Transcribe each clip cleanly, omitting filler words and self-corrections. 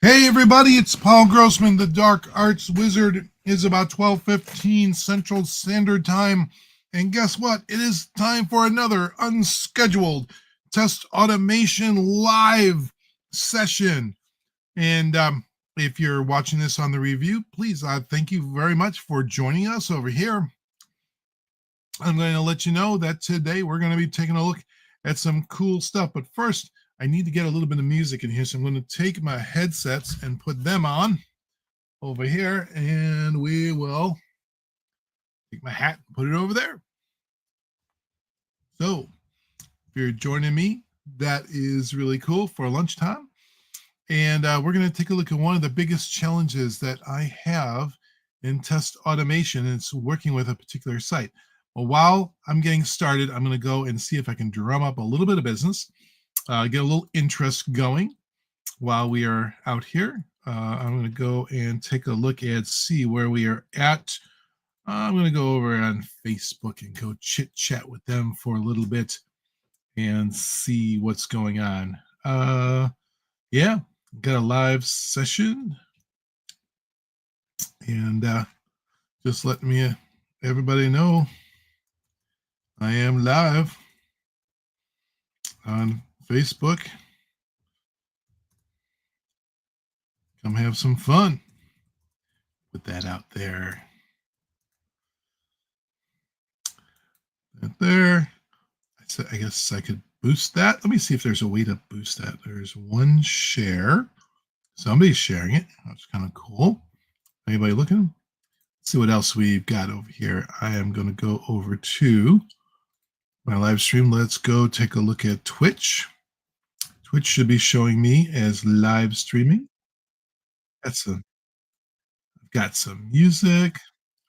Hey everybody, it's Paul Grossman. The Dark Arts Wizard is about 12:15 Central Standard Time. And guess what? It is time for another unscheduled test automation live session. And if you're watching this on the review, please thank you very much for joining us over here. I'm going to let you know that today we're going to be taking a look at some cool stuff. But first, I need to get a little bit of music in here. So I'm going to take my headsets and put them on over here. And we will take my hat and put it over there. So if you're joining me, that is really cool for lunchtime. And we're going to take a look at one of the biggest challenges that I have in test automation. And it's working with a particular site. Well, while I'm getting started, I'm going to go and see if I can drum up a little bit of business, get a little interest going while we are out here. I'm going to go and take a look and see where we are at. I'm going to go over on Facebook and go chit chat with them for a little bit and see what's going on. Yeah, got a live session, and just letting everybody know I am live on Facebook. Come have some fun. Put that out there. That there. I guess I could boost that. Let me see if there's a way to boost that. There's one share. Somebody's sharing it. That's kind of cool. Anybody looking? Let's see what else we've got over here. I am going to go over to my live stream. Let's go take a look at Twitch. Twitch should be showing me as live streaming. I've got some music.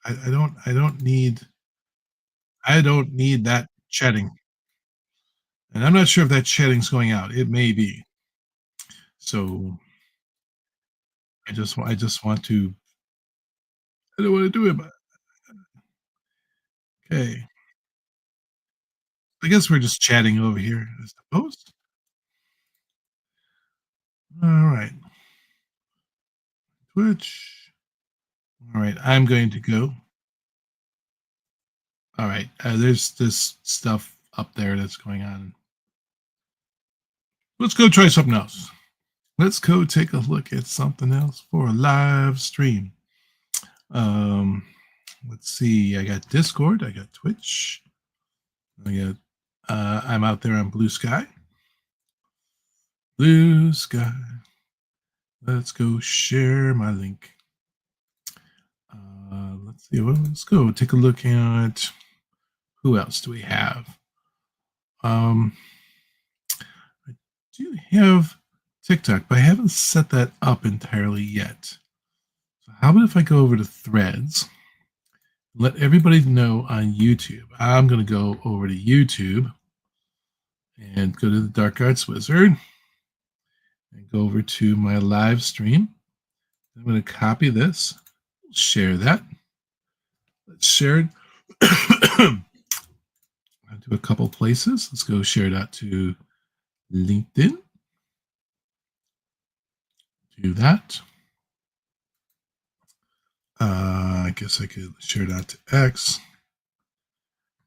I don't need that chatting. And I'm not sure if that chatting's going out. It may be. So I just want to. I don't want to do it. But okay. I guess we're just chatting over here, I suppose. All right. Twitch. All right. I'm going to go. All right. There's this stuff up there that's going on. Let's go try something else. Let's go take a look at something else for a live stream. Let's see. I got Discord. I got Twitch. I'm out there on Blue Sky. Blue Sky. Let's go share my link. Let's see. Well, let's go take a look at who else do we have. I do have TikTok, but I haven't set that up entirely yet. So how about if I go over to Threads? Let everybody know on YouTube. I'm going to go over to YouTube and go to the Dark Arts Wizard and go over to my live stream. I'm going to copy this, share that. Let's share it to a couple places. Let's go share that to LinkedIn. Do that. I guess I could share that to X.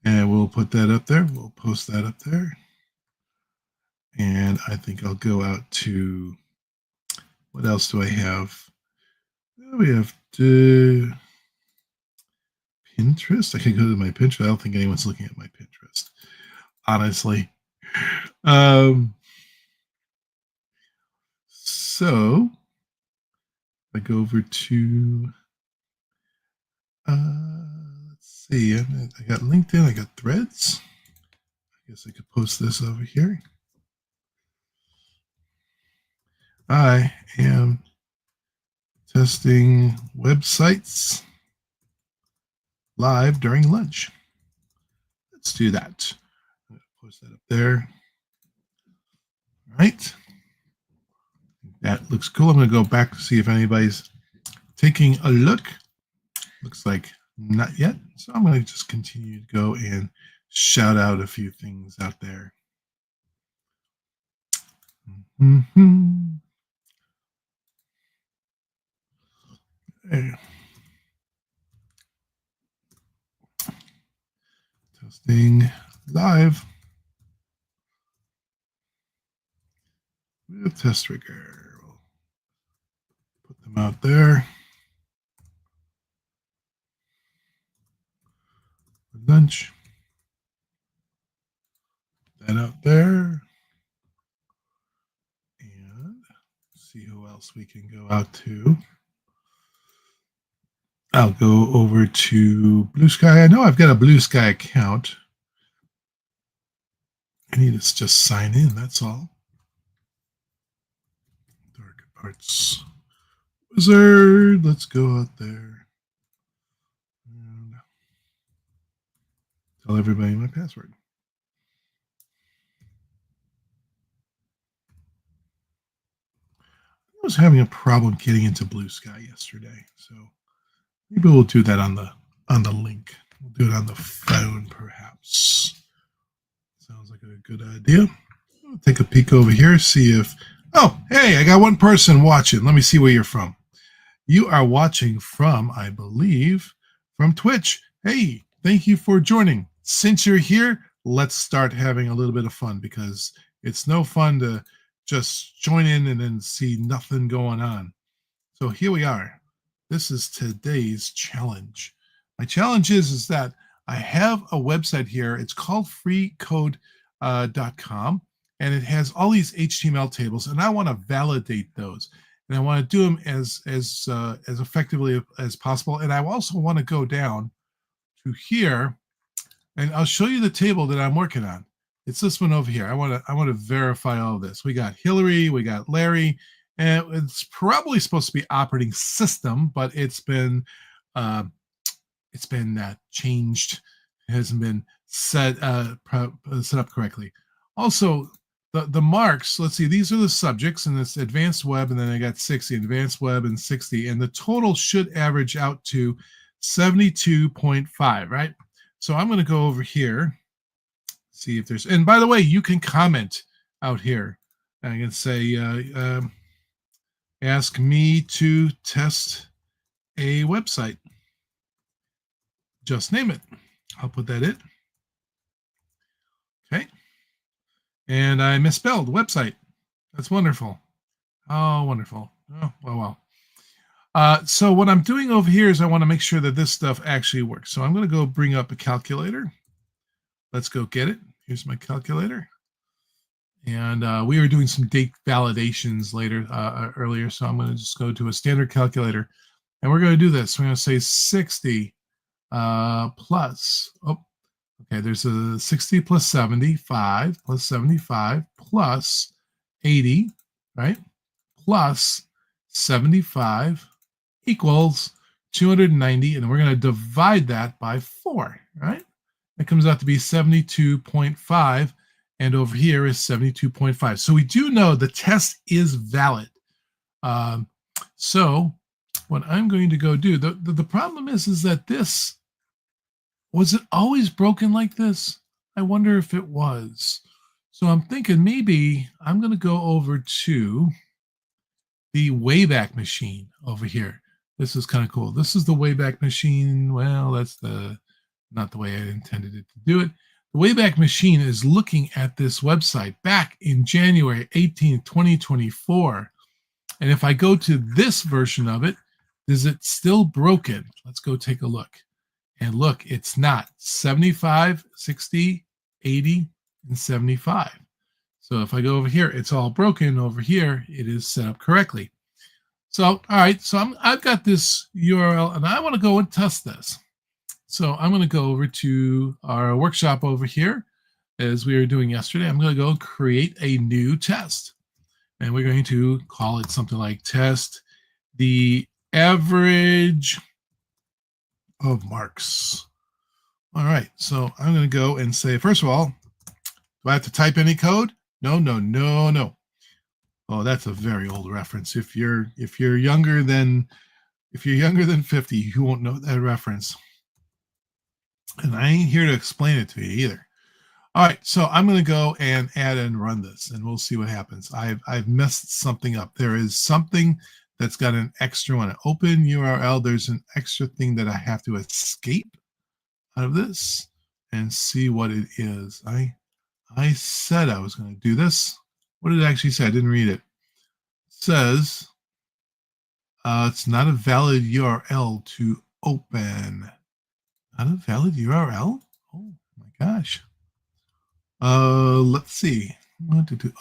And we'll put that up there. We'll post that up there. And I think I'll go out to, what else do I have? We have to Pinterest. I can go to my Pinterest. I don't think anyone's looking at my Pinterest, honestly. So I go over to, let's see, I got LinkedIn, I got Threads. I guess I could post this over here. I am testing websites live during lunch. Let's do that. I'm going to post that up there. All right. That looks cool. I'm going to go back to see if anybody's taking a look. Looks like not yet. So I'm going to just continue to go and shout out a few things out there. testRigor. We'll put them out there. Lunch. That out there. And see who else we can go out to. I'll go over to Blue Sky. I know I've got a Blue Sky account. I need to just sign in, that's all. Dark Arts Wizard. Let's go out there and tell everybody my password. I was having a problem getting into Blue Sky yesterday, so maybe we'll do that on the link. We'll do it on the phone, perhaps. Sounds like a good idea. I'll take a peek over here, see if... Oh, hey, I got one person watching. Let me see where you're from. You are watching from, I believe, from Twitch. Hey, thank you for joining. Since you're here, let's start having a little bit of fun, because it's no fun to just join in and then see nothing going on. So here we are. This is today's challenge. My challenge is that I have a website here. It's called freecode.com, and it has all these HTML tables, and I want to validate those. And I want to do them as effectively as possible. And I also want to go down to here, and I'll show you the table that I'm working on. It's this one over here. I want to verify all of this. We got Hillary, we got Larry, and it's probably supposed to be operating system, but it's been changed. It hasn't been set up correctly. Also, the marks, let's see, these are the subjects, and it's advanced web, and then I got 60, advanced web and 60, and the total should average out to 72.5, right? So I'm going to go over here, see if there's, and by the way, you can comment out here. I can say, ask me to test a website. Just name it. I'll put that in. Okay. And I misspelled website. That's wonderful. Oh, wonderful. Oh, well. So what I'm doing over here is I want to make sure that this stuff actually works. So I'm going to go bring up a calculator. Let's go get it. Here's my calculator. And we were doing some date validations earlier. So I'm going to just go to a standard calculator. And we're going to do this. We're going to say 60 plus. Oh, okay. There's a 60 plus 75 plus 75 plus 80, right? Plus 75 equals 290, and we're going to divide that by 4, right? It comes out to be 72.5, and over here is 72.5. So we do know the test is valid. So what I'm going to go do, the problem is that this, was it always broken like this? I wonder if it was. So I'm thinking maybe I'm going to go over to the Wayback machine over here. This is kind of cool. This is the Wayback machine. Well, that's not the way I intended it to do it. The Wayback machine is looking at this website back in January 18th, 2024. And if I go to this version of it, is it still broken? Let's go take a look. And look, it's not. 75, 60, 80, and 75. So if I go over here, it's all broken. Over here, it is set up correctly. So, all right, so I've got this URL, and I want to go and test this. So I'm going to go over to our workshop over here, as we were doing yesterday. I'm going to go and create a new test. And we're going to call it something like test the average of marks. All right, so I'm going to go and say, first of all, do I have to type any code? No. Oh, that's a very old reference. If you're younger than 50, you won't know that reference. And I ain't here to explain it to you either. All right, so I'm going to go and add and run this, and we'll see what happens. I've messed something up. There is something that's got an extra one. Open URL. There's an extra thing that I have to escape out of this and see what it is. I said I was going to do this. What did it actually say? I didn't read it. says it's not a valid URL to open. Not a valid URL? Oh my gosh. Let's see.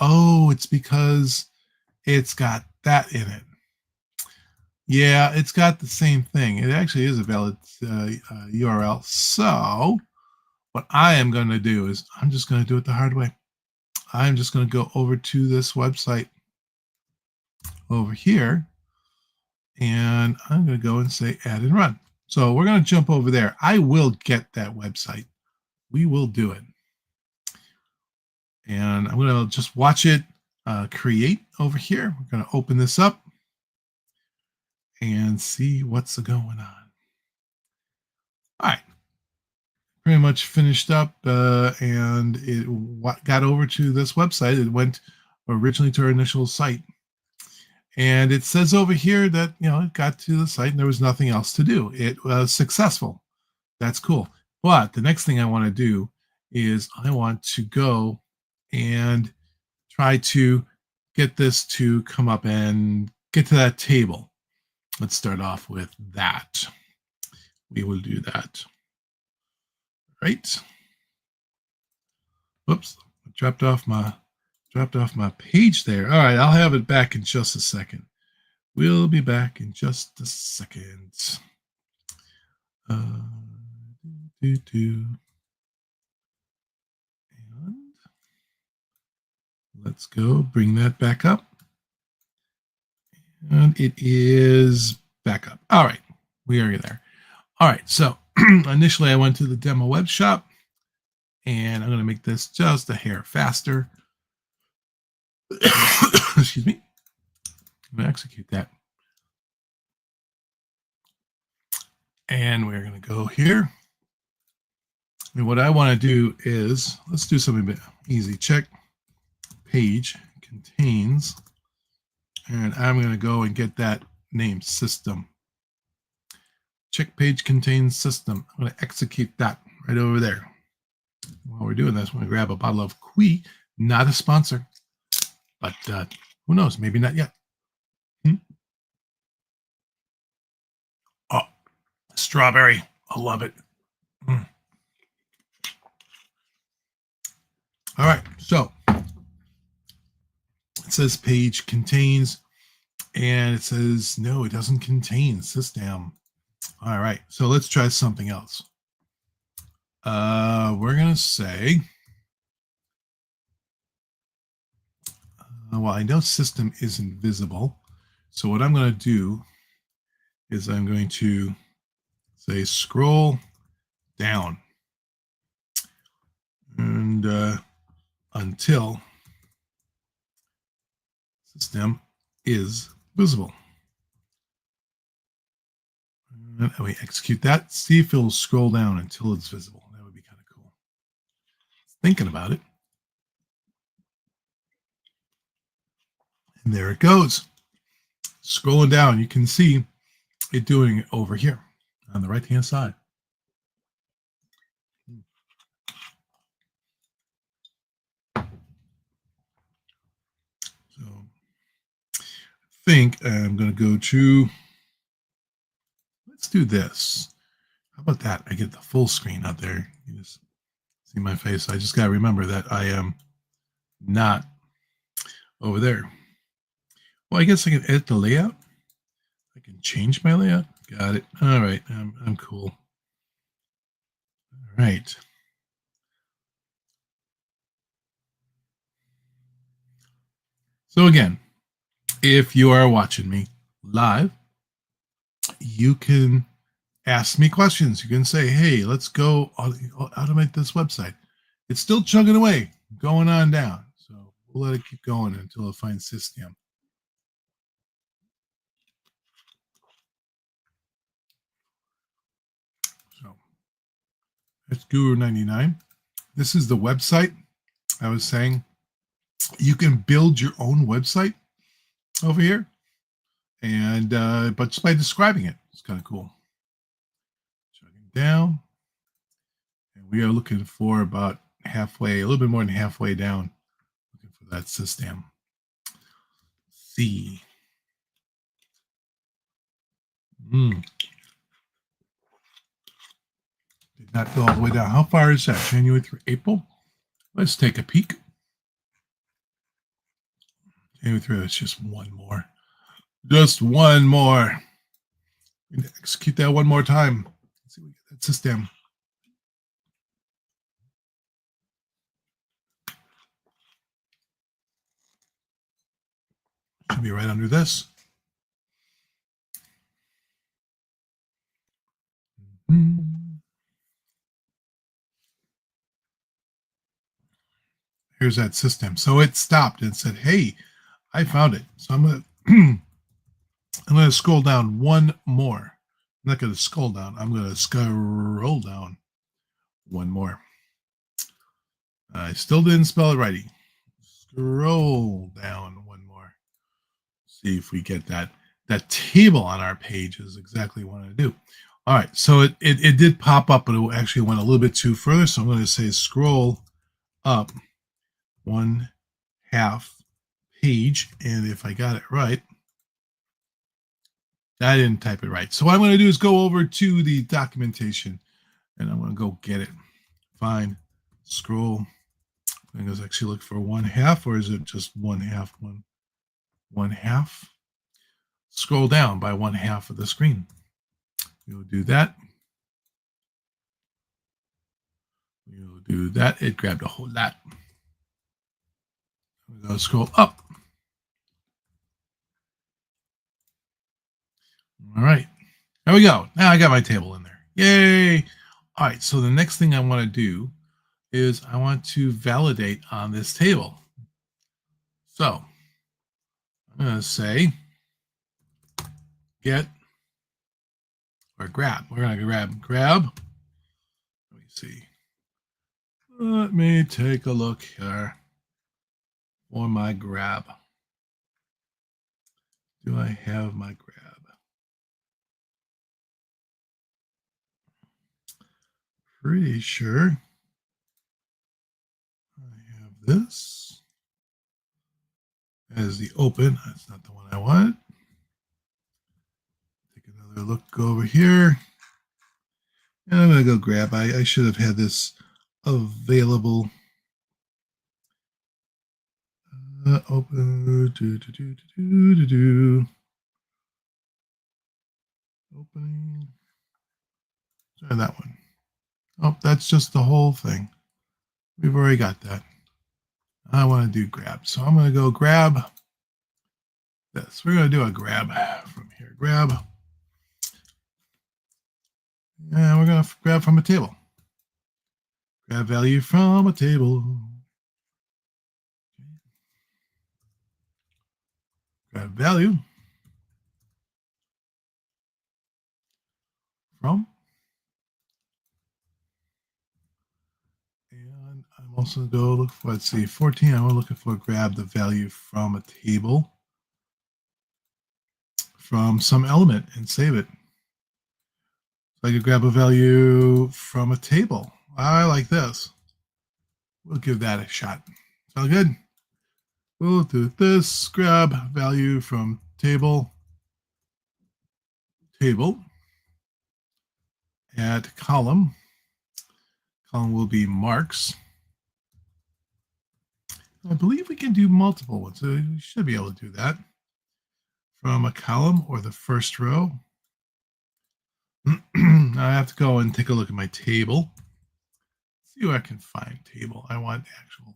Oh, it's because it's got that in it. Yeah, it's got the same thing. It actually is a valid URL. So what I am going to do is I'm just going to do it the hard way. I'm just going to go over to this website over here, and I'm going to go and say add and run. So we're going to jump over there. I will get that website. We will do it. And I'm going to just watch it create over here. We're going to open this up and see what's going on. All right. Pretty much finished up and it got over to this website. It went originally to our initial site. And it says over here that, it got to the site and there was nothing else to do. It was successful. That's cool. But the next thing I want to do is I want to go and try to get this to come up and get to that table. Let's start off with that. We will do that. Right. Whoops. I dropped off my page there. All right, I'll have it back in just a second. We'll be back in just a second. And let's go bring that back up. And it is back up. All right, we are there. All right, so initially I went to the demo web shop, and I'm going to make this just a hair faster. Excuse me. I'm going to execute that. And we're going to go here. And what I want to do is, let's do something a bit easy. Check page contains, and I'm going to go and get that name system. Check page contains system. I'm going to execute that right over there. While we're doing this, I'm going to grab a bottle of Qui, not a sponsor, but who knows? Maybe not yet. Oh, strawberry. I love it. All right, so it says page contains, and it says no, it doesn't contain system. All right, so let's try something else. We're going to say, well, I know system isn't visible. So what I'm going to do is I'm going to say scroll down and until system is visible. And we execute that. See if it'll scroll down until it's visible. That would be kind of cool. Thinking about it. And there it goes. Scrolling down, you can see it doing it over here on the right-hand side. So I think I'm going to go to, let's do this. How about that? I get the full screen out there. You just see my face. I just got to remember that I am not over there. Well, I guess I can edit the layout. I can change my layout. Got it. All right. I'm cool. All right. So again, if you are watching me live, you can ask me questions. You can say, hey, let's go automate this website. It's still chugging away, going on down. So we'll let it keep going until it finds system. So that's Guru99. This is the website I was saying. You can build your own website over here, and but just by describing it, it's kind of cool. Chugging down, and we are looking for about halfway, a little bit more than halfway down, looking for that system. C. Did not go all the way down. How far is that? January through April? Let's take a peek. January through, it's just one more. Just one more. Execute that one more time. Let's see if we get that system. Should be right under this. Here's that system. So it stopped and said, "Hey, I found it." So I'm gonna I'm gonna scroll down one more. I'm not gonna scroll down. I'm gonna scroll down one more. I still didn't spell it right. Scroll down one more. See if we get that table on our page is exactly what I want to do. All right, so it did pop up, but it actually went a little bit too further. So I'm going to say scroll up 1/2 page, and if I got it right, I didn't type it right. So what I'm going to do is go over to the documentation, and I'm going to go get it. Find scroll. I'm going to actually look for 1/2, or is it just 1/2? 1/2. Scroll down by 1/2 of the screen. We'll do that. We'll do that. It grabbed a whole lot. We're going to scroll up. All right. There we go. Now I got my table in there. Yay. All right. So the next thing I want to do is I want to validate on this table. So I'm going to say get or grab. We're going to grab. Let me see. Let me take a look here for my grab. Do I have my grab? Pretty sure I have this as the open. That's not the one I want. Take another look over here. And I'm going to go grab. I should have had this available. Open. Opening. Try that one. Oh, that's just the whole thing. We've already got that. I want to do grab. So I'm going to go grab this. We're going to do a grab from here. Grab. And we're going to grab from a table. Grab value from a table. Grab value from. And I'm also going to go look for, let's see, 14. I'm looking for grab the value from a table from some element and save it. So I could grab a value from a table. I like this. We'll give that a shot. Sound good? We'll do this. Grab value from table. Add column. Column will be marks. I believe we can do multiple ones. So we should be able to do that. From a column or the first row. I have to go and take a look at my table. See where I can find table. I want actual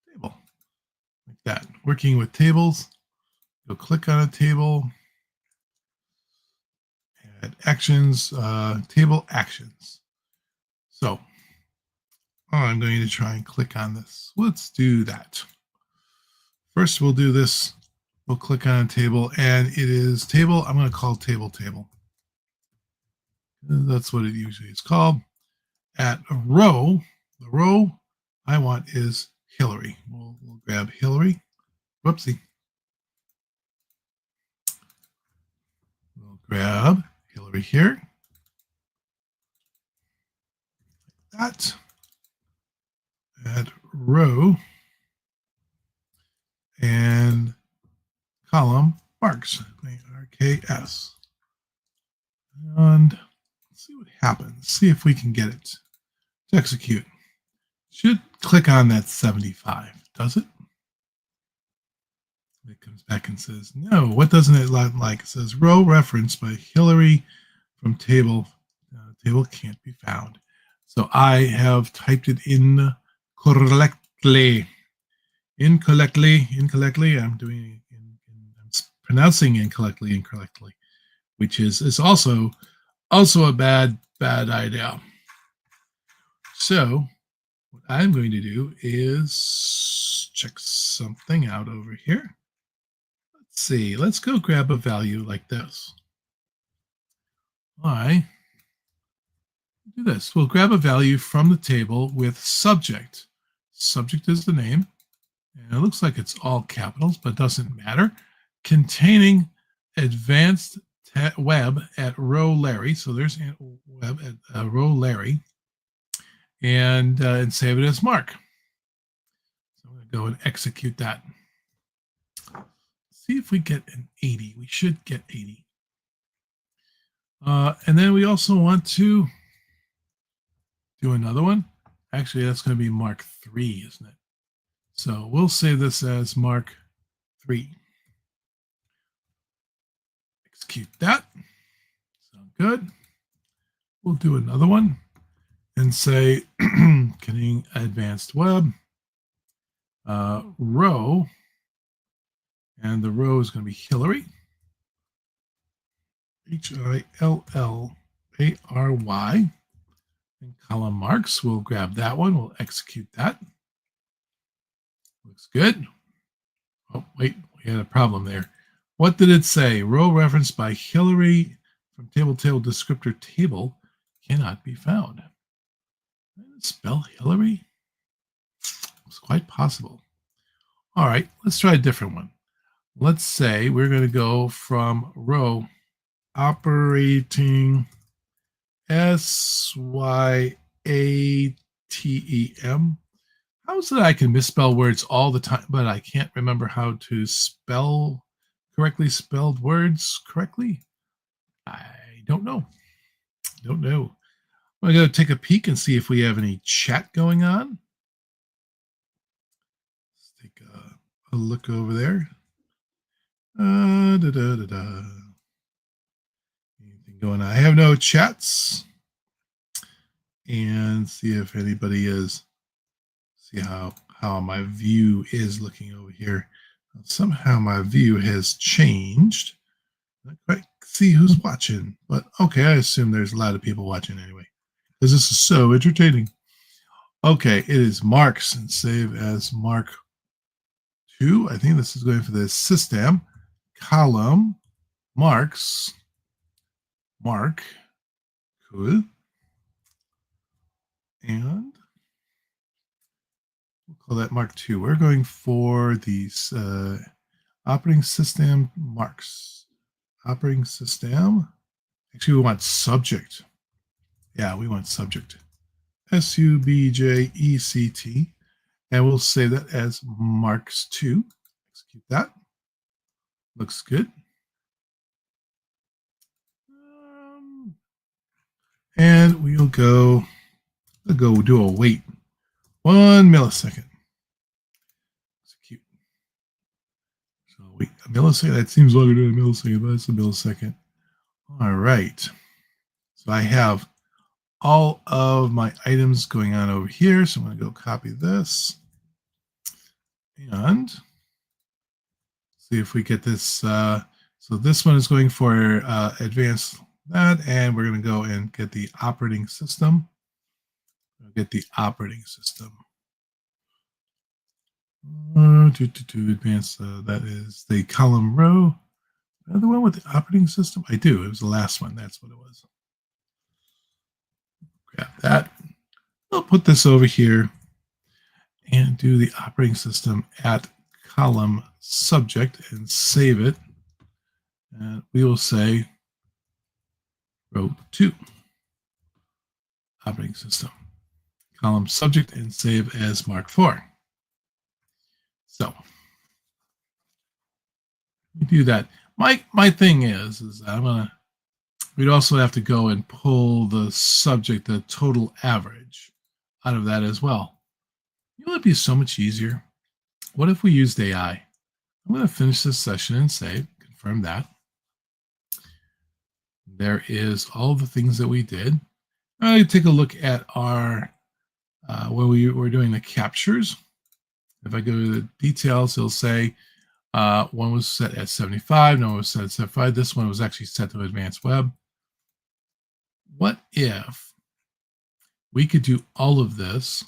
table. Like that. Working with tables. You'll click on a table. Add actions. Table actions. So I'm going to try and click on this. Let's do that. First, we'll do this. We'll click on a table, and it is table. I'm going to call table. That's what it usually is called. At a row, the row I want is Hillary. We'll grab Hillary. Whoopsie. We'll grab Hillary here. Like that. Add row and column marks. MARKS. And let's see what happens. See if we can get it to execute. Should click on that 75, does it? It comes back and says, no, what doesn't it look like? It says row reference by Hillary from table. Table can't be found. So I have typed it in correctly. Incorrectly. I'm doing I'm pronouncing incorrectly, which is also a bad idea. So what I'm going to do is check something out over here. Let's see. Let's go grab a value like this. I do this. We'll grab a value from the table with subject. Subject is the name. And it looks like it's all capitals, but doesn't matter. Containing advanced web at row Larry. So there's web at row Larry. And save it as Mark. So I'm going to go and execute that. See if we get an 80. We should get 80. And then we also want to do another one. Actually, that's going to be Mark 3, isn't it? So we'll save this as Mark 3. Execute that. Sound good. We'll do another one and say getting advanced web row, and the row is going to be Hillary. Hillary. And column marks. We'll grab that one. We'll execute that. Looks good. Oh, wait, we had a problem there. What did it say? Row reference by Hillary from table descriptor table cannot be found. Did it spell Hillary? It's quite possible. All right, let's try a different one. Let's say we're going to go from row operating SYATEM. How is it I can misspell words all the time, but I can't remember how to spell correctly spelled words correctly? I don't know. I'm going to take a peek and see if we have any chat going on. Let's take a look over there. Anything going on? I have no chats. And see if anybody is. See how my view is looking over here. Somehow my view has changed. Not quite see who's watching, but okay, I assume there's a lot of people watching anyway, because this is so entertaining. Okay, it is marks and save as Mark 2. I think this is going for the system column marks. Mark. Cool. And we'll call that Mark 2. We're going for these operating system marks. Operating system. Actually, we want subject. Yeah, we want subject. SUBJECT. And we'll save that as marks 2. Execute that. Looks good. And we'll go do a wait. 1 millisecond. Execute. So wait a millisecond. That seems longer than a millisecond, but it's a millisecond. All right. So I have all of my items going on over here. So I'm going to go copy this and see if we get this. So this one is going for advanced that, and we're going to go and get the operating system. Get the operating system. To advance, that is the column row. The one with the operating system? I do. It was the last one. That's what it was. Grab that. I'll put this over here and do the operating system at column subject and save it. And we will say row 2. Operating system. Column subject and save as Mark 4. So we do that. My thing is I'm gonna We'd also have to go and pull the subject, the total average, out of that as well. You know, it'd be so much easier. What if we used AI? I'm going to finish this session and say, confirm that. There is all the things that we did. I take a look at our, where we were doing the captures. If I go to the details, it'll say one was set at 75, no one was set at 75. This one was actually set to advanced web. What if we could do all of this?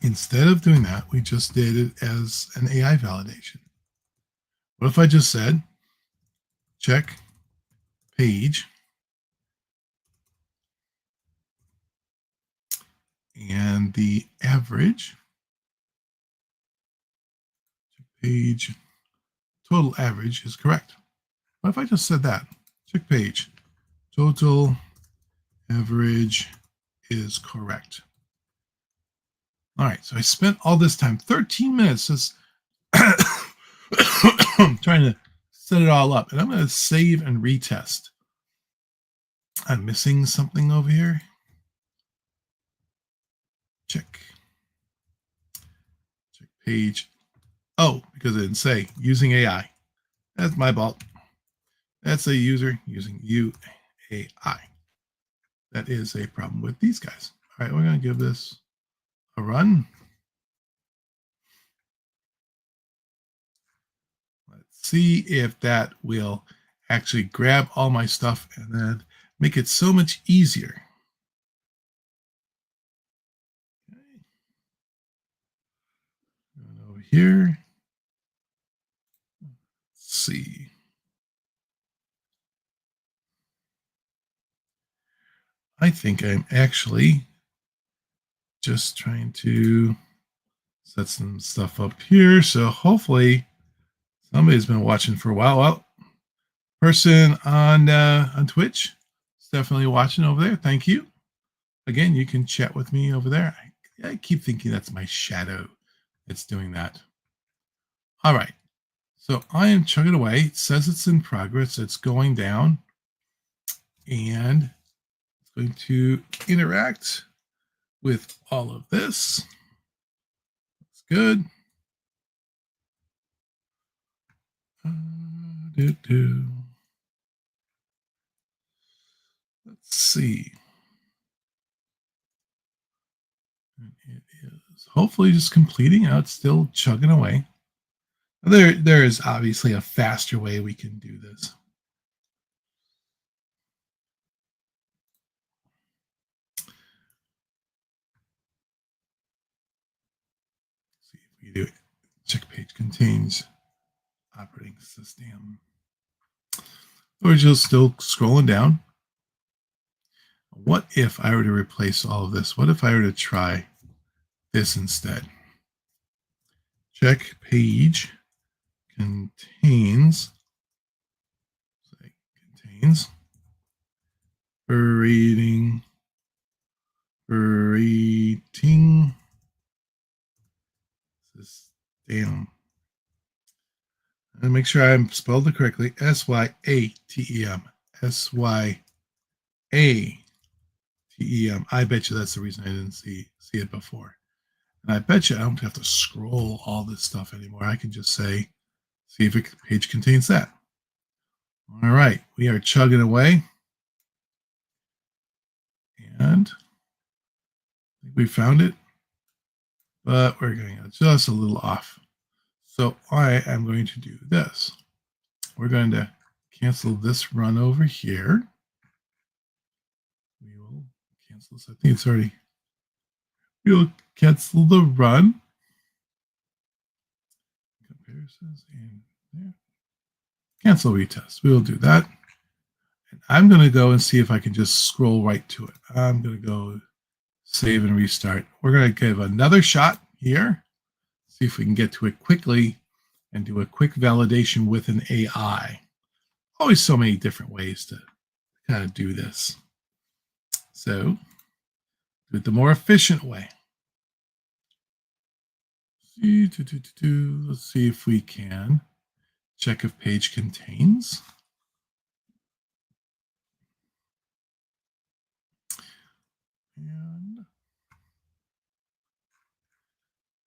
Instead of doing that, we just did it as an AI validation. What if I just said, check page and the average, page total average is correct? What if I just said that? Check page, total average is correct. All right, so I spent all this time, 13 minutes, just trying to set it all up, and I'm going to save and retest. I'm missing something over here. Check page. Oh, because it didn't say using AI. That's my fault. That's a user using UAI. That is a problem with these guys. All right, we're going to give this a run. Let's see if that will actually grab all my stuff and then make it so much easier. Okay. Going over here. Let's see. I think I'm actually just trying to set some stuff up here. So hopefully somebody's been watching for a while. Well, person on Twitch is definitely watching over there. Thank you. Again, you can chat with me over there. I keep thinking that's my shadow that's doing that. All right. So I am chugging away. It says it's in progress. It's going down. And it's going to interact with all of this. That's good. Let's see. And it is hopefully just completing. Now it's still chugging away. There is obviously a faster way we can do this. Let's see if we do it. Check page contains operating system. We're just still scrolling down. What if I were to replace all of this? What if I were to try this instead? Check page contains rating system. And make sure I'm spelled it correctly. SYATEM. SYATEM. I bet you that's the reason I didn't see it before. And I bet you I don't have to scroll all this stuff anymore. I can just say, see if a page contains that. All right, we are chugging away. And I think we found it, but we're getting just a little off. So I am going to do this. We're going to cancel this run over here. We will cancel this. I think it's already. We will cancel the run. Comparisons and there. Cancel retest. We will do that. And I'm going to go and see if I can just scroll right to it. I'm going to go save and restart. We're going to give another shot here. See if we can get to it quickly and do a quick validation with an AI. Always so many different ways to kind of do this. So do it the more efficient way. Let's see if we can check if page contains. And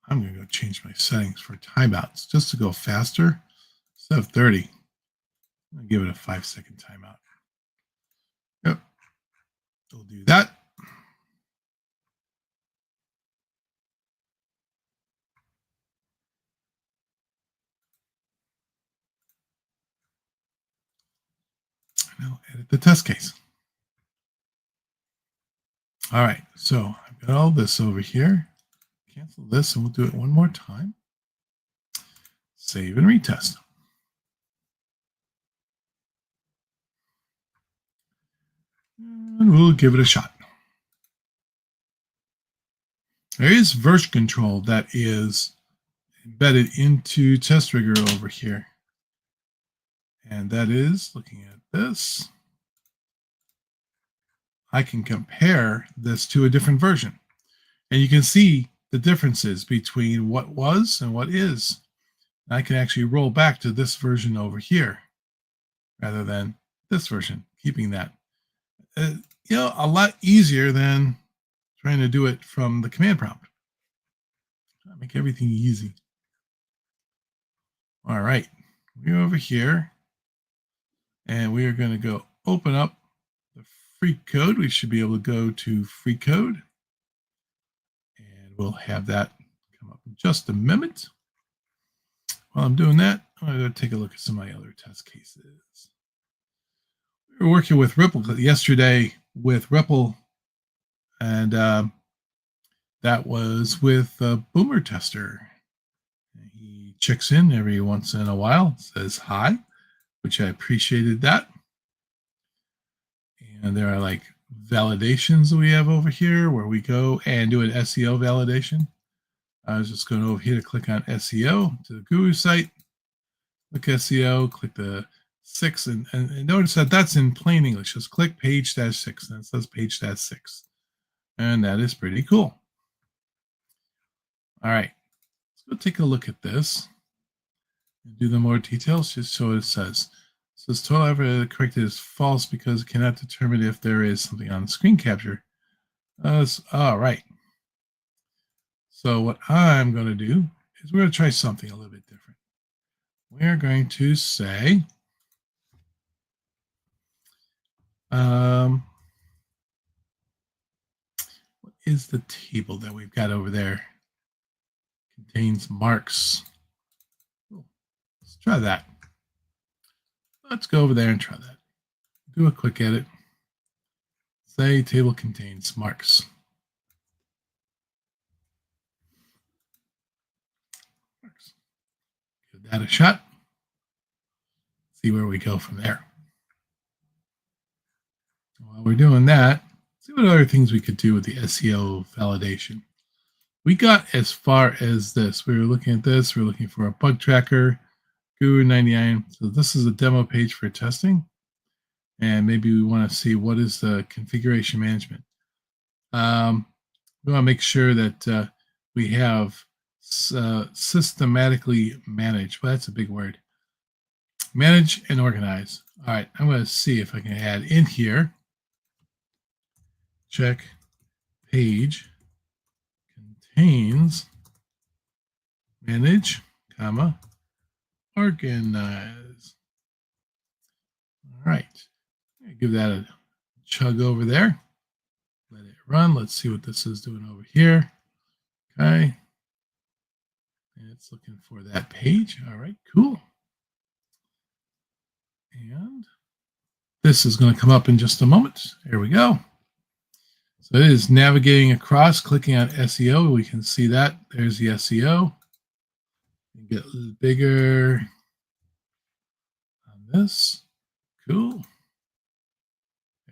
I'm going to go change my settings for timeouts just to go faster. Instead of 30, I'll give it a 5-second timeout. Yep, we'll do that. Now edit the test case. All right, so I've got all this over here. Cancel this and we'll do it one more time. Save and retest. And we'll give it a shot. There is version control that is embedded into testRigor over here. And that is, looking at this, I can compare this to a different version. And you can see the differences between what was and what is. I can actually roll back to this version over here rather than this version, keeping that. You know, a lot easier than trying to do it from the command prompt. Make everything easy. All right, we're over here and we are going to go open up the free code. We should be able to go to free code and we'll have that come up in just a minute. While I'm doing that, I'm going to go take a look at some of my other test cases. We were working with Ripple yesterday with Ripple, and that was with Boomer Tester. He checks in every once in a while, says hi, which I appreciated that. And there are like validations that we have over here where we go and do an SEO validation. I was just going over here to click on SEO to the Guru site. Click SEO, click the 6, and notice that that's in plain English. Just click page-6, and it says page-6. And that is pretty cool. All right, let's go take a look at this and do the more details, just so it says. It says total ever corrected is false because it cannot determine if there is something on the screen capture. All right. So what I'm going to do is we're going to try something a little bit different. We're going to say, what is the table that we've got over there? Contains marks. Let's try that. Let's go over there and try that. Do a quick edit. Say table contains marks. Give that a shot. See where we go from there. While we're doing that, see what other things we could do with the SEO validation. We got as far as this. We were looking at this. We're looking for a bug tracker, Guru 99. So this is a demo page for testing. And maybe we want to see what is the configuration management. We want to make sure that we have systematically manage. Well, that's a big word. Manage and organize. All right, I'm going to see if I can add in here. Check page contains manage, comma, organize. All right, give that a chug over there. Let it run. Let's see what this is doing over here. Okay. And it's looking for that page. All right, cool. And this is going to come up in just a moment. Here we go. So it is navigating across, clicking on SEO. We can see that. There's the SEO. You get a little bigger on this. Cool.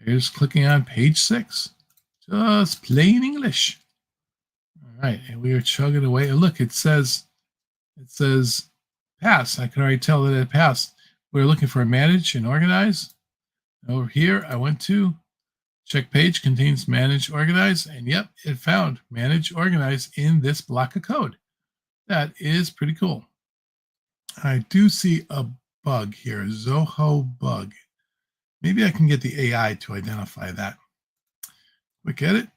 There's clicking on page 6. Just plain English. All right, and we are chugging away. And look, it says pass. I can already tell that it passed. We're looking for manage and organize. Over here, I went to check page contains manage, organize, and yep, it found manage, organize in this block of code. That is pretty cool. I do see a bug here, Zoho bug. Maybe I can get the AI to identify that. Quick edit.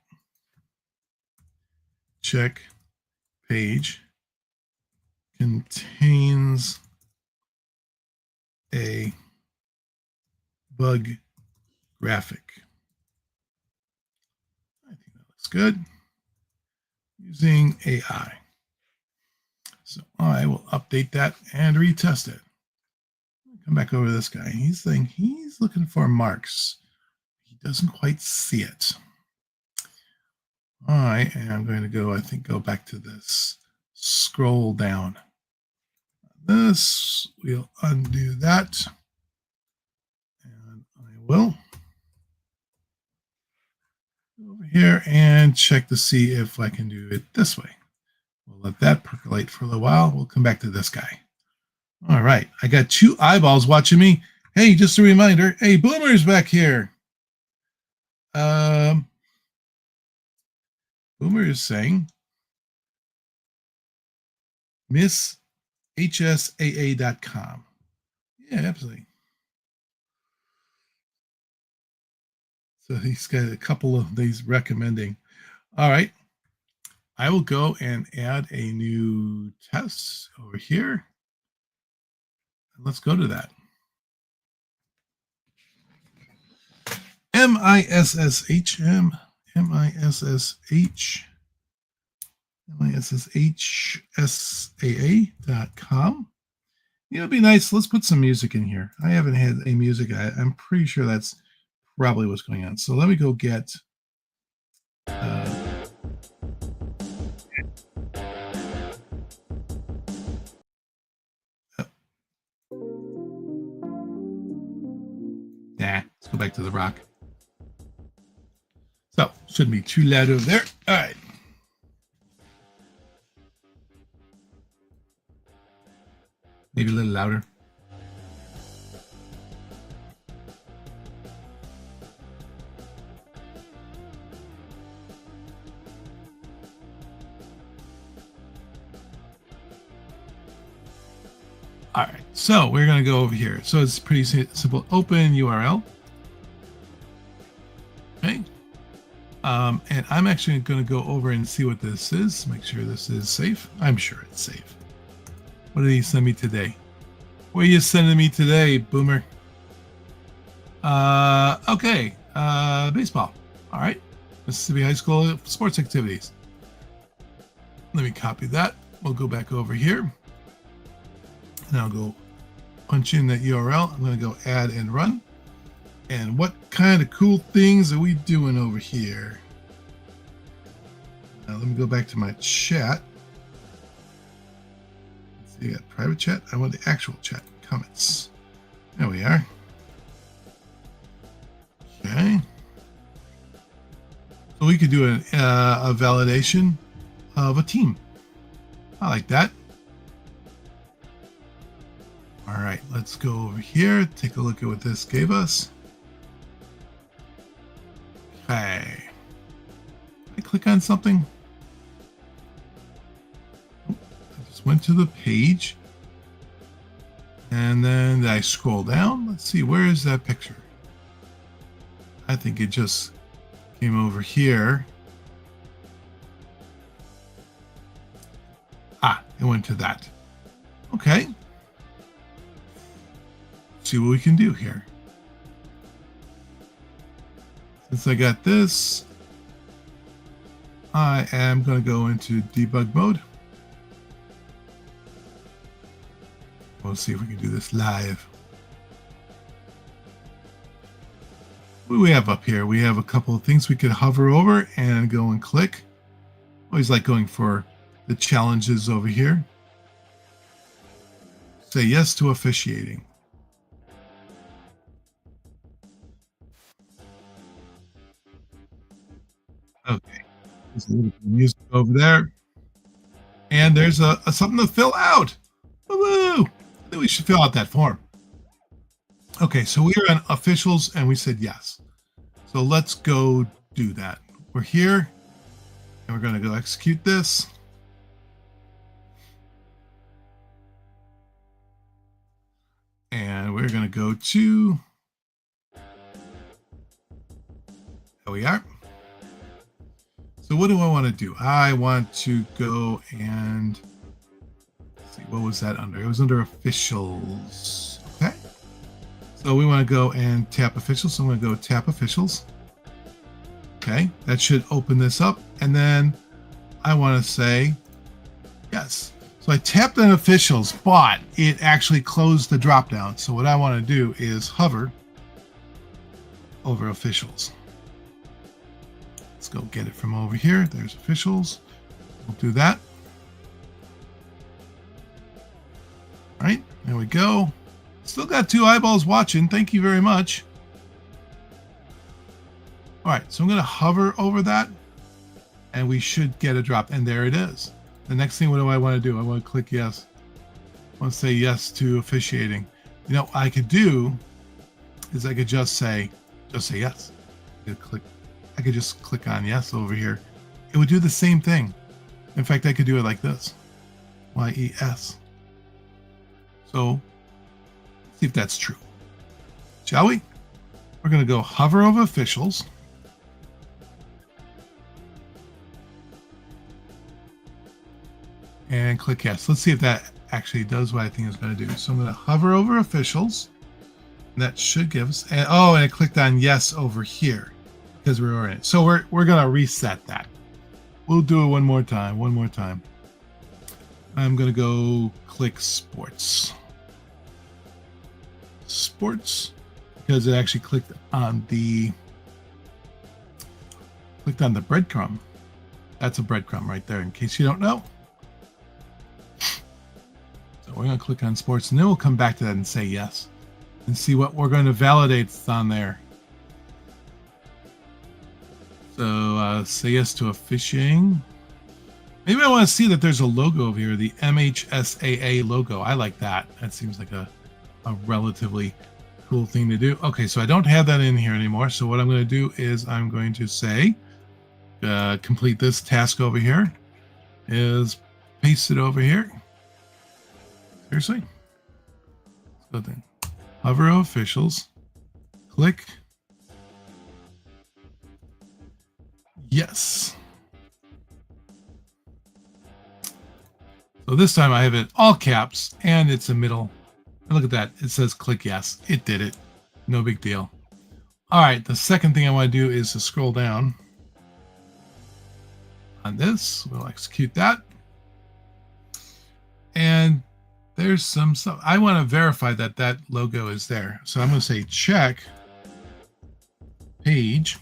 check page contains a bug graphic. I think that looks good. Using AI. So I will update that and retest it. Come back over to this guy. He's looking for marks. He doesn't quite see it. I am going to go back to this. Scroll down. This, we'll undo that. And I will go over here and check to see if I can do it this way. We'll let that percolate for a little while. We'll come back to this guy. All right. I got 2 eyeballs watching me. Hey, just a reminder. Hey, Boomer's back here. Boomer is saying, misshsaa.com. Yeah, absolutely. So he's got a couple of these recommending. All right. I will go and add a new test over here. Let's go to that. misshsaa.com. It would be nice. Let's put some music in here. I haven't had a music. I'm pretty sure that's probably what's going on. So let me go get let's go back to the rock. So shouldn't be too loud over there. All right. Maybe a little louder. All right, so we're going to go over here. So it's pretty simple. Open URL. Okay. And I'm actually going to go over and see what this is. Make sure this is safe. I'm sure it's safe. What did he send me today? What are you sending me today, Boomer? Okay. Baseball. All right. Mississippi High School sports activities. Let me copy that. We'll go back over here. And I'll go punch in that URL. I'm going to go add and run. And what kind of cool things are we doing over here? Now let me go back to my chat. Let's see, I got private chat. I want the actual chat comments. There we are. Okay. So we could do a validation of a team. I like that. All right, let's go over here. Take a look at what this gave us. Okay. I click on something. I just went to the page. And then I scroll down. Let's see, where is that picture? I think it just came over here. Ah, it went to that. Okay. See what we can do here. Since I got this, I am going to go into debug mode. We'll see if we can do this live. What do we have up here? We have a couple of things we could hover over and go and click. Always like going for the challenges over here. Say yes to officiating. Okay, there's a little bit of music over there. And there's a something to fill out. Woo! I think we should fill out that form. Okay, so we are on officials and we said yes. So let's go do that. We're here and we're going to go execute this. And we're going to go to, there we are. So So what do I want to do? I want to go and see, what was that under? It was under officials. Okay. So we want to go and tap officials. So I'm going to go tap officials. Okay. That should open this up. And then I want to say yes. So I tapped on officials, but it actually closed the drop down. So what I want to do is hover over officials. Let's go get it from over here. There's officials. We'll do that. All right, there we go. Still got 2 eyeballs watching. Thank you very much. All right, so I'm going to hover over that, and we should get a drop. And there it is. The next thing, what do I want to do? I want to click yes. I want to say yes to officiating. You know, I could do is I could just say yes. I could just click on yes over here. It would do the same thing. In fact, I could do it like this. YES. So, let's see if that's true. Shall we? We're going to go hover over officials. And click yes. Let's see if that actually does what I think it's going to do. So I'm going to hover over officials. And that should give us, and I clicked on yes over here because we were in it. So we're going to reset that. We'll do it one more time. I'm going to go click sports. Sports, because it actually clicked on the breadcrumb. That's a breadcrumb right there, in case you don't know. So we're going to click on sports, and then we'll come back to that and say yes, and see what we're going to validate on there. So say yes to officiating. Maybe I want to see that there's a logo over here, the MHSAA logo. I like that. That seems like a relatively cool thing to do. Okay, so I don't have that in here anymore. So what I'm going to do is I'm going to say, complete this task over here, is paste it over here. Seriously? So then, hover over officials, click yes. So this time I have it all caps and it's a middle. And look at that. It says click yes. It did it. No big deal. All right. The second thing I want to do is to scroll down on this. We'll execute that. And there's some stuff. I want to verify that that logo is there. So I'm going to say check page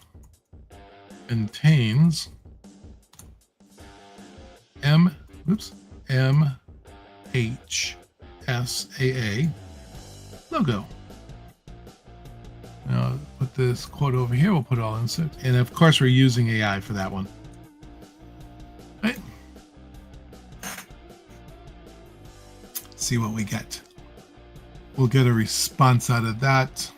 contains MHSAA logo. Now put this quote over here. We'll put it all insert. And of course, we're using AI for that one. Right. See what we get. We'll get a response out of that.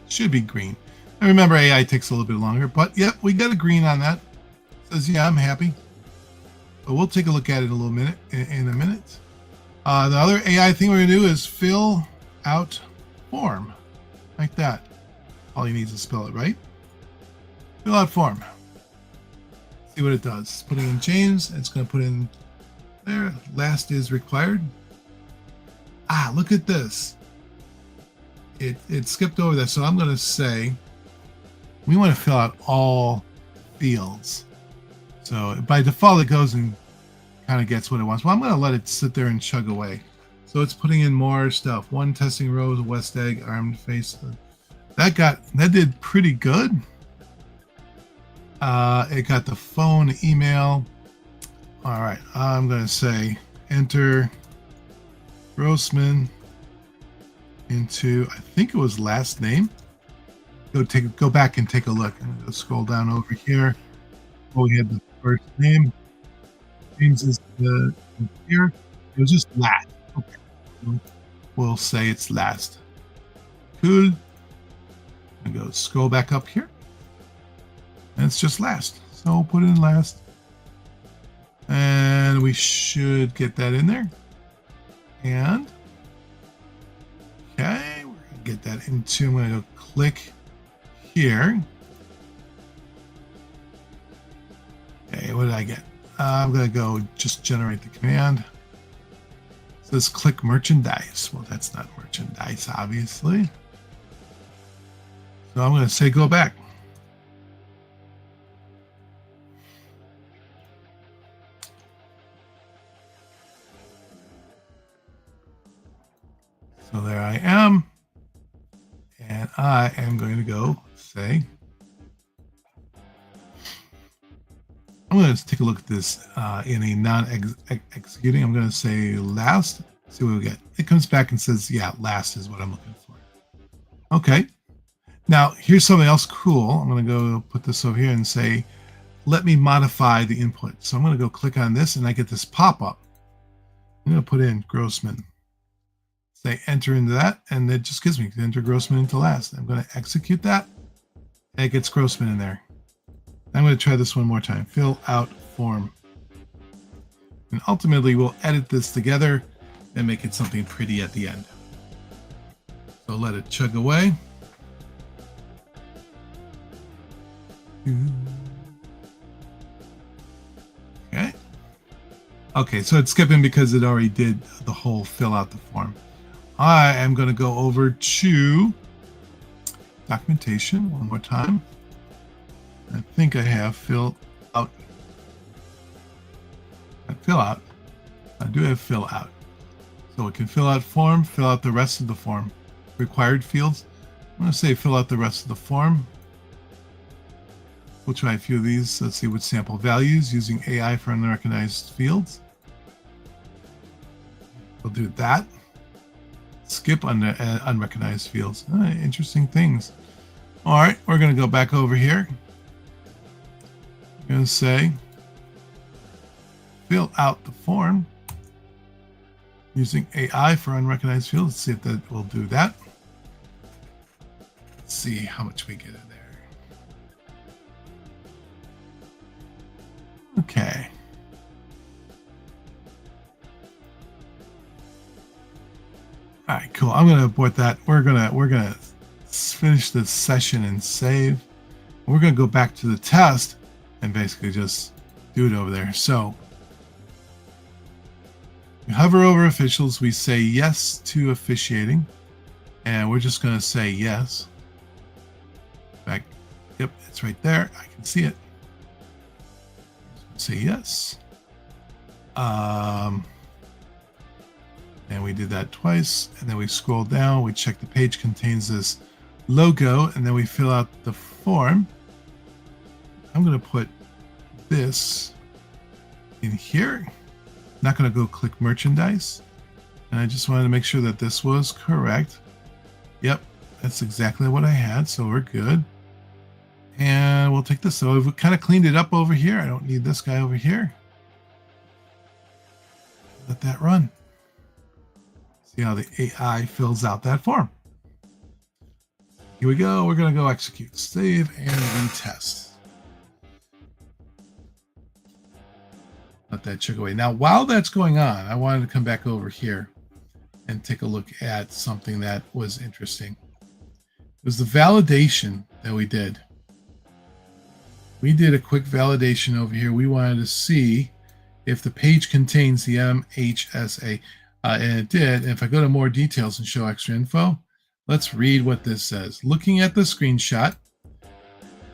Should be green. And remember, AI takes a little bit longer, but yep, we got a green on that. Says, yeah, I'm happy. But we'll take a look at it in a little minute. In a minute. The other AI thing we're gonna do is fill out form, like that. All you need is to spell it right. Fill out form. See what it does. Putting in James, it's gonna put in there. Last is required. Ah, look at this. It skipped over that. So I'm gonna say we want to fill out all fields. So by default, it goes and kind of gets what it wants. Well, I'm going to let it sit there and chug away. So it's putting in more stuff. 1 testing rows, West Egg, armed face. That did pretty good. It got the phone, email. All right, I'm going to say enter Grossman into, I think it was last name. Go back and take a look. And scroll down over here. Oh, we had the first name. James is here. It was just last. Okay. We'll say it's last. Cool. And go scroll back up here. And it's just last. So we'll put it in last. And we should get that in there. And okay, we're gonna get that into, I'm gonna go click here. Okay, what did I get? I'm going to go just generate the command. It says click merchandise. Well, that's not merchandise, obviously. So I'm going to say go back. So there I am. And I am going to go say, I'm going to take a look at this in a non-executing. I'm going to say last, see what we get. It comes back and says, yeah, last is what I'm looking for. Okay. Now, here's something else cool. I'm going to go put this over here and say, let me modify the input. So I'm going to go click on this and I get this pop-up. I'm going to put in Grossman. Say enter into that, and it just gives me enter Grossman into last. I'm going to execute that, and it gets Grossman in there. I'm going to try this one more time. Fill out form. And ultimately, we'll edit this together and make it something pretty at the end. So let it chug away. Okay. Okay, so it's skipping because it already did the whole fill out the form. I am going to go over to documentation one more time. I think I have fill out. Fill out. I do have fill out. So it can fill out form, fill out the rest of the form. Required fields. I'm going to say fill out the rest of the form. We'll try a few of these. Let's see what sample values using AI for unrecognized fields. We'll do that. Skip unrecognized fields. Interesting things. All right, we're going to go back over here. I'm going to say fill out the form using AI for unrecognized fields. Let's see if that will do that. Let's see how much we get in there. Okay. All right, cool. I'm going to abort that. We're gonna finish this session and save. We're going to go back to the test and basically just do it over there. So we hover over officials. We say yes to officiating, and we're just going to say yes. Back. Yep, it's right there. I can see it. Say yes. And we did that twice, and then we scroll down, we check the page contains this logo, and then we fill out the form. I'm going to put this in here. Not going to go click merchandise. And I just wanted to make sure that this was correct. Yep, that's exactly what I had, so we're good. And we'll take this. So we've kind of cleaned it up over here. I don't need this guy over here. Let that run. See how the AI fills out that form. Here we go. We're going to go execute, save, and retest. Let that chug away. Now, while that's going on, I wanted to come back over here and take a look at something that was interesting. It was the validation that we did. We did a quick validation over here. We wanted to see if the page contains the MHSA. And it did. And if I go to more details and show extra info, let's read what this says. Looking at the screenshot,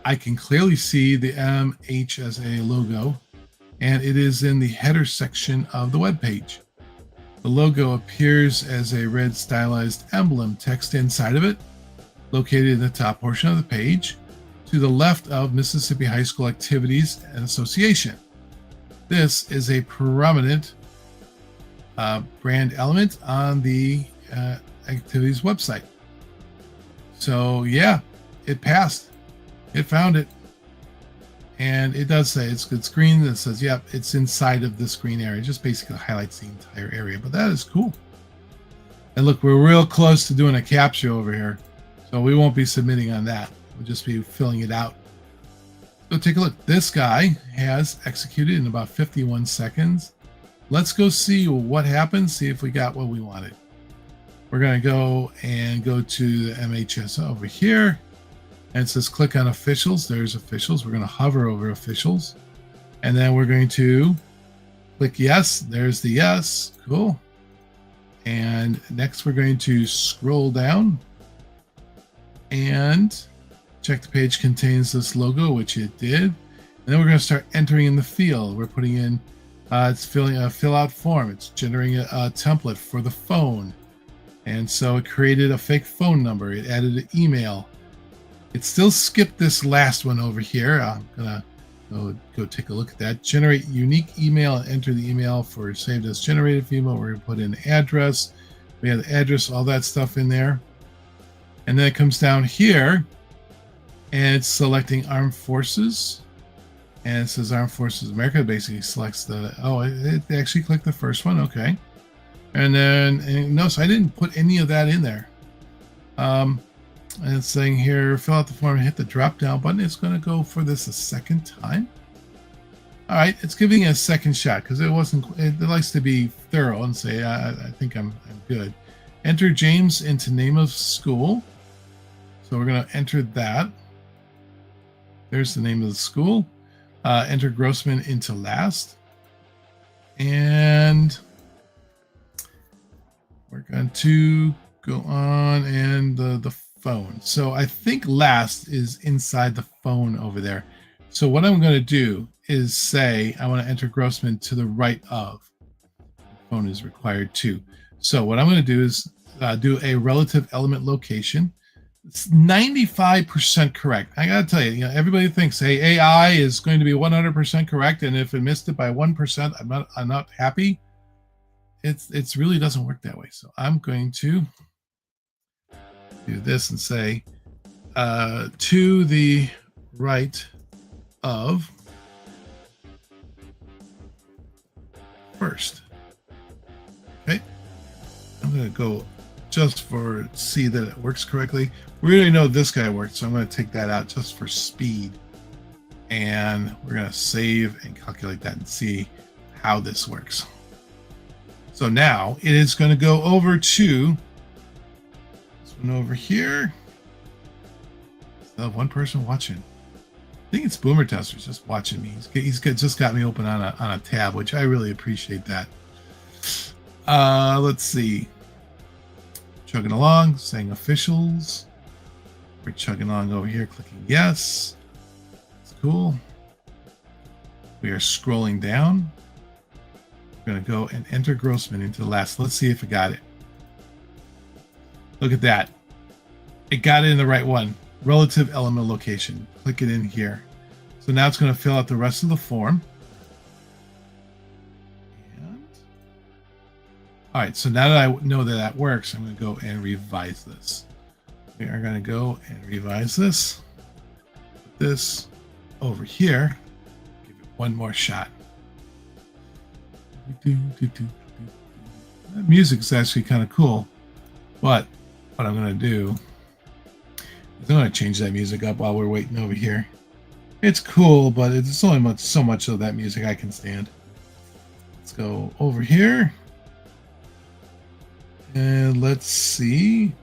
I can clearly see the MHSA logo, and it is in the header section of the web page. The logo appears as a red stylized emblem, text inside of it, located in the top portion of the page, to the left of Mississippi High School Activities and Association. This is a prominent brand element on the activities website. So yeah, it passed. It found it. And it does say it's good screen that says, yep, it's inside of the screen area. It just basically highlights the entire area, but that is cool. And look, we're real close to doing a captcha over here. So we won't be submitting on that. We'll just be filling it out. So take a look. This guy has executed in about 51 seconds. Let's go see what happens, see if we got what we wanted. We're going to go to the MHS over here. And it says click on officials. There's officials. We're going to hover over officials. And then we're going to click yes. There's the yes. Cool. And next we're going to scroll down and check the page contains this logo, which it did. And then we're going to start entering in the field. We're putting in, it's filling a fill out form. It's generating a template for the phone. And so it created a fake phone number. It added an email. It still skipped this last one over here. I'm going to go take a look at that. Generate unique email and enter the email for saved as generated email. We're going to put in address. We have the address, all that stuff in there. And then it comes down here and it's selecting Armed Forces. And it says Armed Forces America. It basically selects the, oh, it actually clicked the first one. Okay. And then, notice I didn't put any of that in there. And it's saying here, fill out the form and hit the drop down button. It's going to go for this a second time. All right, it's giving it a second shot because it likes to be thorough and say, I think I'm good. Enter James into name of school. So we're going to enter that. There's the name of the school. Enter Grossman into last. And we're going to go on and the phone. So I think last is inside the phone over there. So what I'm going to do is say I want to enter Grossman to the right of. Phone is required too. So what I'm going to do is do a relative element location. It's 95% correct. I got to tell you, everybody thinks, hey, AI is going to be 100% correct, and if it missed it by 1%, I'm not happy. It's really doesn't work that way. So I'm going to do this and say to the right of first. Okay, I'm going to go just for see that it works correctly. We already know this guy worked, so I'm going to take that out just for speed. And we're going to save and calculate that and see how this works. So now it is going to go over to this one over here. Still have one person watching. I think it's Boomer Tester's just watching me. He's just got me open on a tab, which I really appreciate that. Let's see. Chugging along, saying officials. We're chugging along over here, clicking yes. That's cool. We are scrolling down. We're going to go and enter Grossman into the last. Let's see if it got it. Look at that. It got it in the right one. Relative element location. Click it in here. So now it's going to fill out the rest of the form. All right, so now that I know that works, I'm going to go and revise this. We are going to go and revise this. Put this over here. Give it one more shot. That music's actually kind of cool. But what I'm going to do is I'm going to change that music up while we're waiting over here. It's cool, but it's only so much of that music I can stand. Let's go over here. And let's see.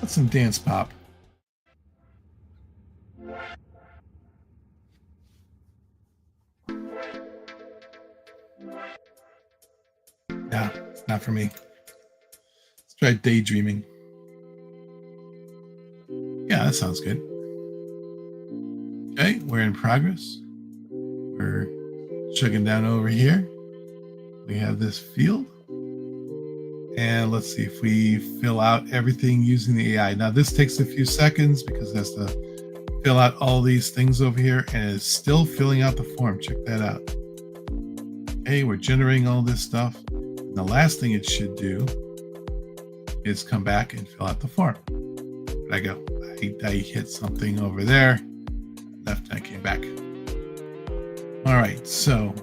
Let's some dance pop. Yeah, it's not for me. Let's try daydreaming. Yeah, that sounds good. Okay, we're in progress. We're chugging down over here. We have this field. And let's see if we fill out everything using the AI. Now this takes a few seconds because it has to fill out all these things over here, and it's still filling out the form. Check that out. Okay, we're generating all this stuff. And the last thing it should do is come back and fill out the form. There I go. I hit something over there. Left and I came back. All right, so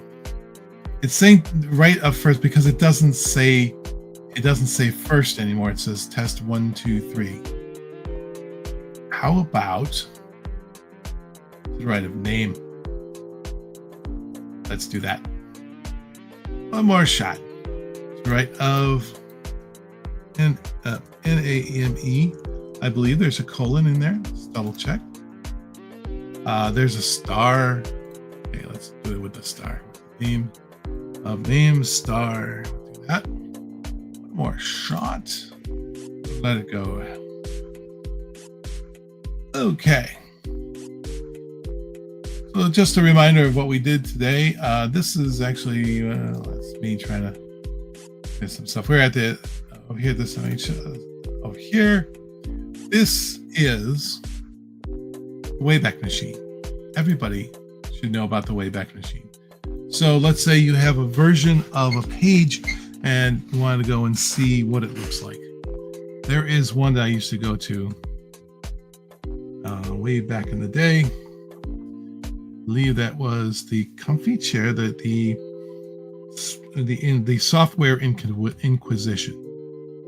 it's saying right up first because it doesn't say first anymore. It says test 1, 2, 3. How about the right of name? Let's do that. One more shot. Right of N-A-M-E. I believe there's a colon in there. Let's double check. There's a star. Okay, let's let's do it with the star. Name of name star. Do that. One more shot. Let it go. Okay. So just a reminder of what we did today. This is actually that's me trying to get some stuff. We're at the over here. This over here. This is the Wayback Machine. Everybody should know about the Wayback Machine. So let's say you have a version of a page and you want to go and see what it looks like. There is one that I used to go to way back in the day. I believe that was the comfy chair that the software inquisition.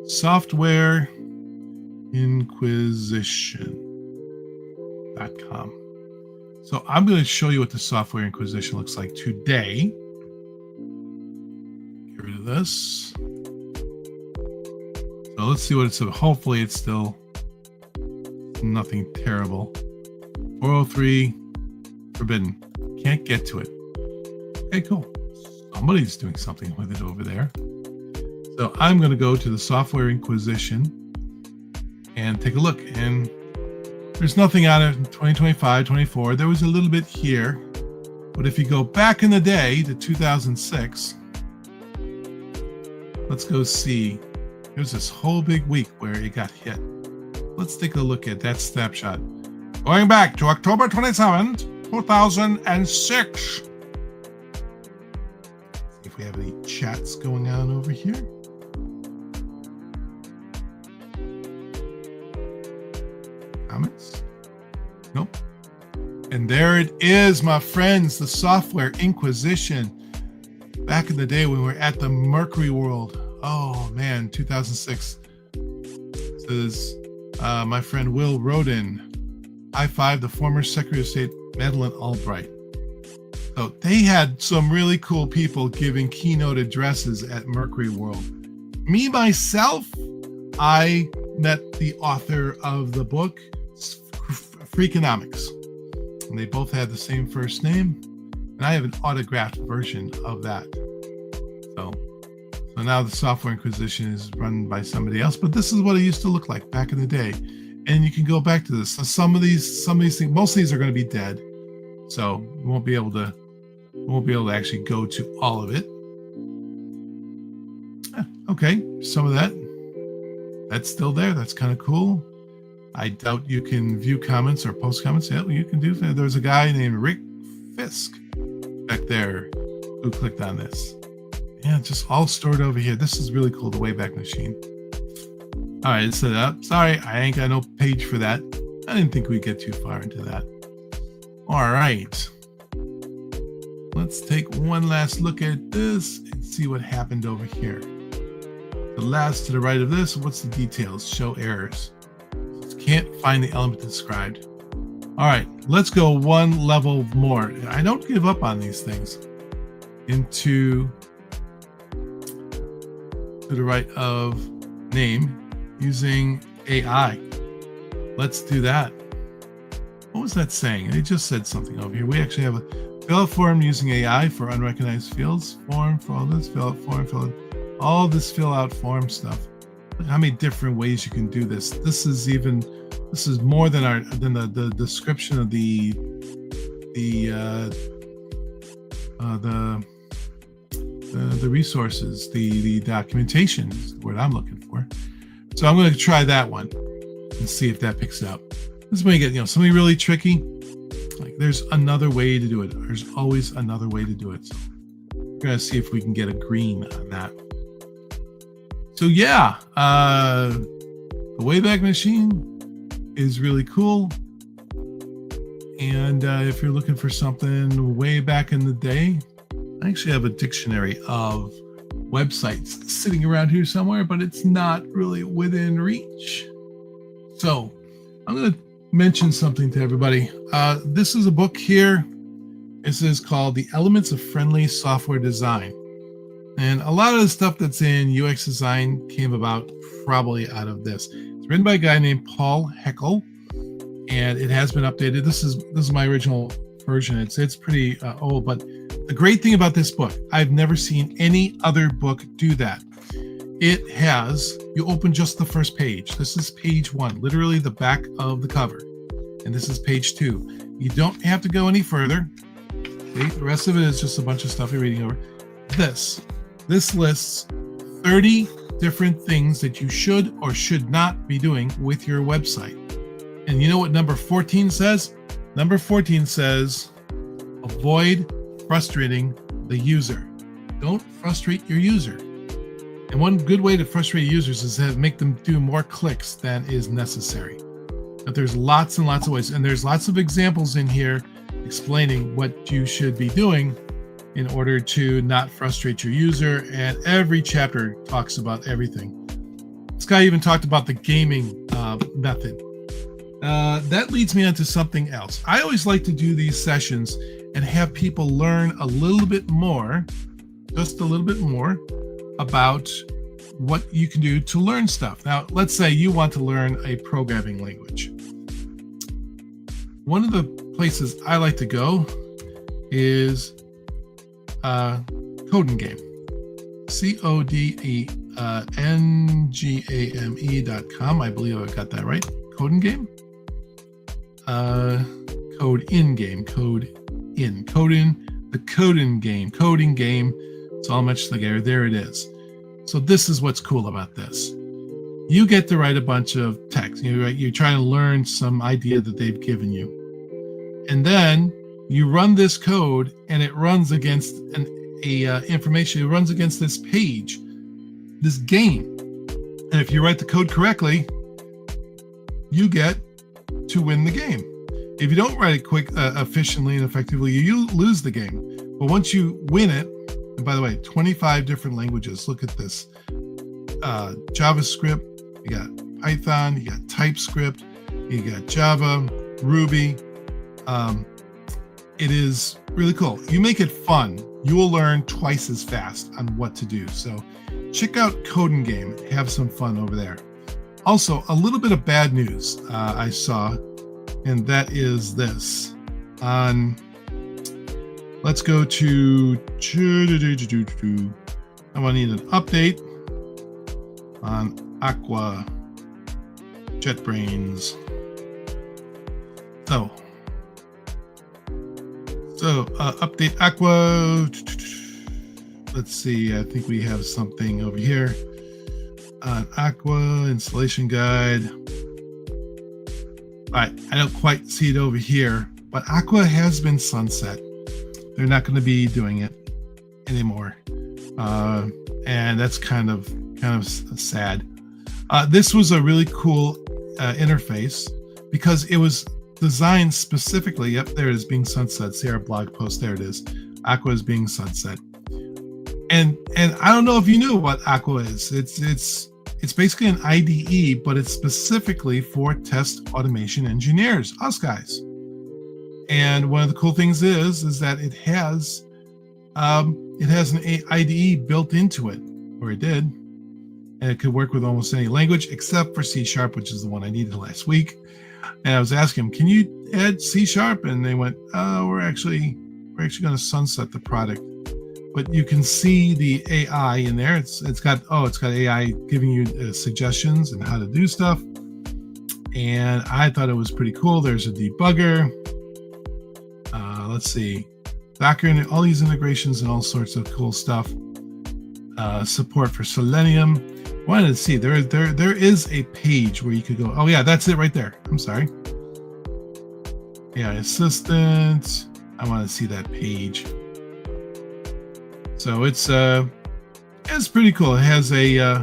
Software Inquisition.com. So I'm going to show you what the Software Inquisition looks like today. Get rid of this. So let's see what it's. Hopefully it's still nothing terrible. 403 forbidden. Can't get to it. Okay, cool. Somebody's doing something with it over there. So I'm going to go to the Software Inquisition and take a look. And there's nothing on it in 2025, 24. There was a little bit here. But if you go back in the day to 2006, let's go see. There's this whole big week where it got hit. Let's take a look at that snapshot. Going back to October 27th, 2006. See if we have any chats going on over here. Comments? Nope. And there it is, my friends, the Software Inquisition. Back in the day when we were at the Mercury World. Oh man, 2006. This is my friend Will Rodin. High five the former Secretary of State Madeleine Albright. So they had some really cool people giving keynote addresses at Mercury World. Me, myself, I met the author of the book, Freakonomics. And they both had the same first name. And I have an autographed version of that. So now the Software Inquisition is run by somebody else, but this is what it used to look like back in the day. And you can go back to this. So some of these things, most of these are going to be dead. So we won't be able to actually go to all of it. Okay, some of that's still there. That's kind of cool. I doubt you can view comments or post comments. Yeah, you can do that. There's a guy named Rick Fisk back there who clicked on this. Yeah, just all stored over here. This is really cool, the Wayback Machine. All right, it's set up. Sorry, I ain't got no page for that. I didn't think we'd get too far into that. All right. Let's take one last look at this and see what happened over here. The last to the right of this, what's the details? Show errors. Can't find the element described. All right, let's go one level more. I don't give up on these things. To the right of name using AI. Let's do that. What was that saying? It just said something over here. We actually have a fill out form using AI for unrecognized fields. Form for all this, fill out form, fill out all this fill out form stuff. Look how many different ways you can do this. This is more than the description of the resources, the documentation is the word I'm looking for. So I'm going to try that one and see if that picks it up. This may get something really tricky. Like there's another way to do it. There's always another way to do it. So we're going to see if we can get a green on that. So yeah, the Wayback Machine is really cool. And if you're looking for something way back in the day, I actually have a dictionary of websites sitting around here somewhere, but it's not really within reach. So I'm going to mention something to everybody. This is a book here. This is called The Elements of Friendly Software Design. And a lot of the stuff that's in UX design came about probably out of this. It's written by a guy named Paul Heckel, and it has been updated. This is my original version. It's pretty old, but the great thing about this book, I've never seen any other book do that. It has, you open just the first page. This is page 1, literally the back of the cover. And this is page 2. You don't have to go any further. Okay? The rest of it is just a bunch of stuff you're reading over. This lists 30 different things that you should or should not be doing with your website. And you know what number 14 says? Number 14 says, avoid frustrating the user. Don't frustrate your user. And one good way to frustrate users is to make them do more clicks than is necessary. But there's lots and lots of ways, and there's lots of examples in here explaining what you should be doing in order to not frustrate your user, and every chapter talks about everything. This guy even talked about the gaming method. That leads me on to something else. I always like to do these sessions and have people learn a little bit more, just a little bit more, about what you can do to learn stuff. Now, let's say you want to learn a programming language. One of the places I like to go is Codengame. CODENGAME.com. I believe I got that right. Codengame. The coding game. It's all much together. There it is. So this is what's cool about this. You get to write a bunch of text. You're trying to learn some idea that they've given you. And then you run this code and it runs against information. It runs against this page, this game. And if you write the code correctly, you get to win the game. If you don't write it efficiently and effectively, you lose the game. But once you win it, and by the way, 25 different languages. Look at this. JavaScript, you got Python, you got TypeScript, you got Java, Ruby. It is really cool. You make it fun, you will learn twice as fast on what to do. So check out Codengame. Have some fun over there. Also, a little bit of bad news I saw, and that is this. Let's go to, I'm gonna need an update on Aqua JetBrains. So update Aqua. Let's see, I think we have something over here on Aqua installation guide. All right, I don't quite see it over here, but Aqua has been sunset. They're not going to be doing it anymore, and that's kind of sad. This was a really cool interface because it was designed specifically. Yep, there it is, being sunset. See our blog post. There it is. Aqua is being sunset, and I don't know if you knew what Aqua is. It's basically an IDE, but it's specifically for test automation engineers, us guys. And one of the cool things is that it has an IDE built into it, or it did, and it could work with almost any language except for C#, which is the one I needed last week. And I was asking them, can you add C#? And they went, oh, we're actually going to sunset the product. But you can see the AI in there. It's got AI giving you suggestions and how to do stuff. And I thought it was pretty cool. There's a debugger. Let's see, Docker and all these integrations and all sorts of cool stuff. Support for Selenium. Wanted to see there is a page where you could go. Oh yeah, that's it right there. I'm sorry. Yeah, assistant. I want to see that page. So it's pretty cool. It has a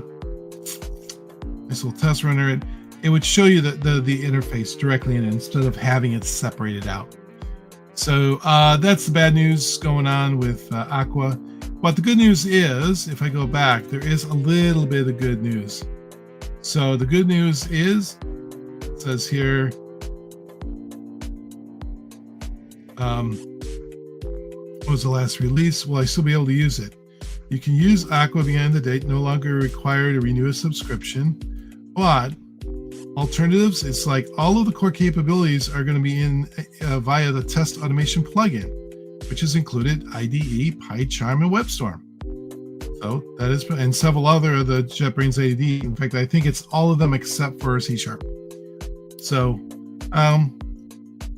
nice little test runner. It would show you the interface directly in it instead of having it separated out. So that's the bad news going on with Aqua. But the good news is, if I go back, there is a little bit of good news. So the good news is, it says here, what was the last release? Will I still be able to use it? You can use Aqua beyond the date, no longer required to renew a subscription, but alternatives, it's like all of the core capabilities are going to be in via the test automation plugin, which has included IDE, PyCharm, and WebStorm. So that is, and several other of the JetBrains IDE. In fact, I think it's all of them except for C#. So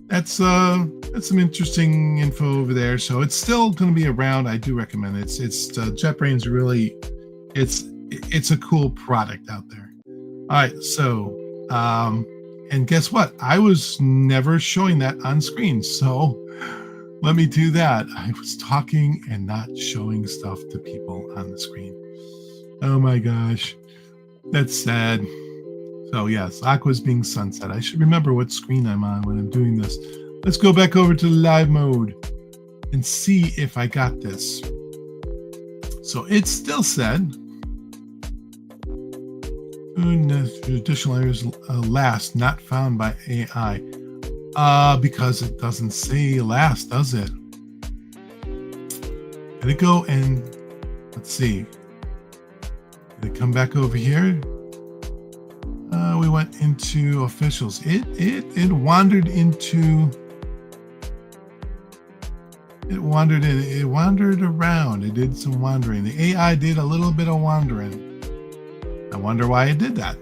that's some interesting info over there. So it's still going to be around. I do recommend it. It's JetBrains really, it's a cool product out there. All right, so and guess what? I was never showing that on screen. So let me do that. I was talking and not showing stuff to people on the screen. Oh my gosh, that's sad. So yes, Aqua's being sunset. I should remember what screen I'm on when I'm doing this. Let's go back over to live mode and see if I got this. So it still said, additional areas last not found by AI. Because it doesn't say last, does it? Did it go and let's see. Did it come back over here? We went into officials. It wandered into. It wandered around. It did some wandering. The AI did a little bit of wandering. I wonder why it did that.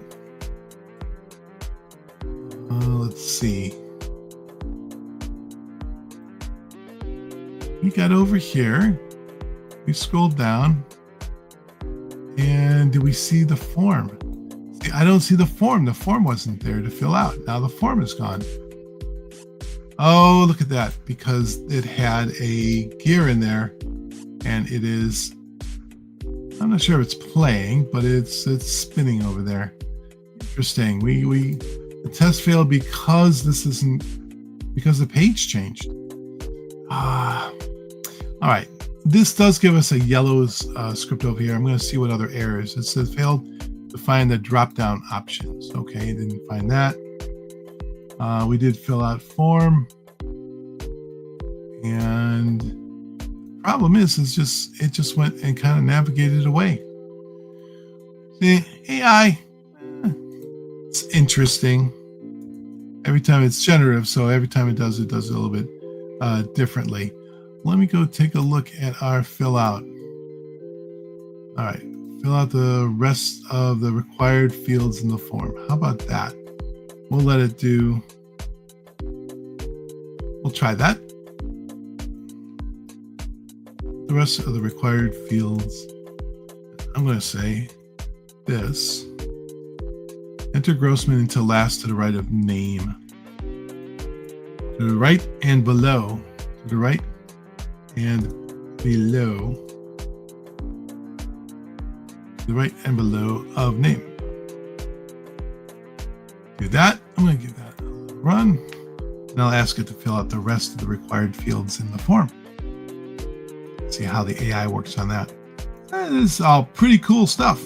Let's see. We got over here. We scrolled down. And do we see the form? See, I don't see the form. The form wasn't there to fill out. Now the form is gone. Oh, look at that. Because it had a gear in there. And it is, I'm not sure if it's playing, but it's spinning over there. Interesting. The test failed because because the page changed. All right. This does give us a yellow script over here. I'm going to see what other errors. It says failed to find the drop-down options. Okay, didn't find that. We did fill out form. And the problem is it just went and kind of navigated away. See, AI, it's interesting. Every time it's generative, so every time it does it a little bit differently. Let me go take a look at our fill out. All right, fill out the rest of the required fields in the form. How about that? We'll let it do. We'll try that. The rest of the required fields. I'm going to say this. Enter Grossman into last to the right of name. To the right and below. To the right and below. To the right and below of name. Do that. I'm going to give that a run. And I'll ask it to fill out the rest of the required fields in the form. See how the AI works on that. That is all pretty cool stuff.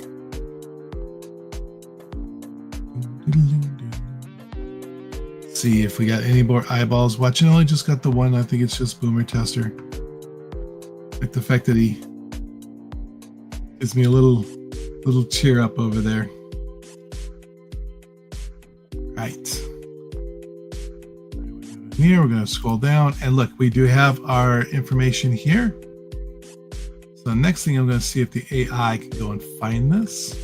See if we got any more eyeballs watching. I only just got the one. I think it's just Boomer Tester. Like the fact that he gives me a little cheer up over there. Right. Here we're going to scroll down and look, we do have our information here. So the next thing I'm going to see if the AI can go and find this.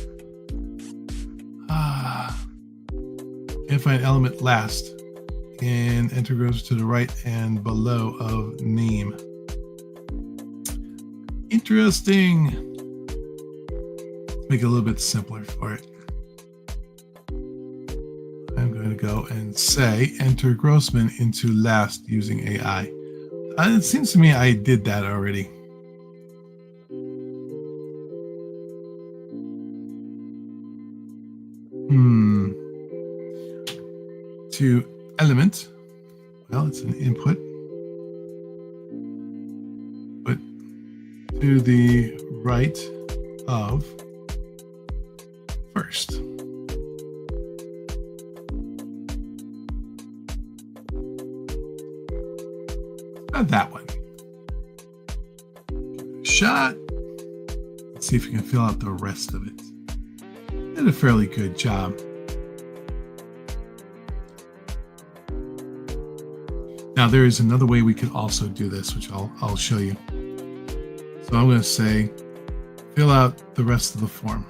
And find element last and enter goes to the right and below of name. Interesting. Let's make it a little bit simpler for it. I'm going to go and say enter Grossman into last using AI. It seems to me I did that already. To element, well, it's an input, but to the right of first. Not that one. Give it a shot. Let's see if we can fill out the rest of it. Did a fairly good job. Now there is another way we could also do this, which I'll show you. So I'm going to say, fill out the rest of the form.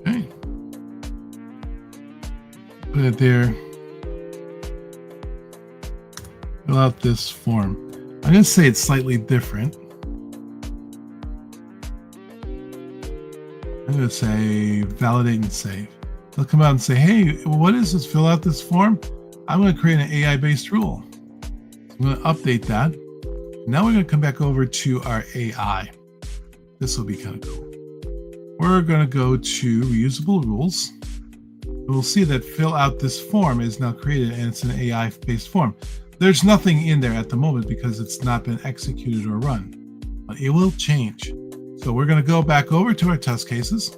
Okay. Put it there. Fill out this form. I'm going to say it's slightly different. I'm going to say validate and save. They'll come out and say, hey, what is this? Fill out this form. I'm going to create an AI-based rule. So I'm going to update that. Now we're going to come back over to our AI. This will be kind of cool. We're going to go to reusable rules. We'll see that fill out this form is now created, and it's an AI-based form. There's nothing in there at the moment because it's not been executed or run, but it will change. So we're going to go back over to our test cases.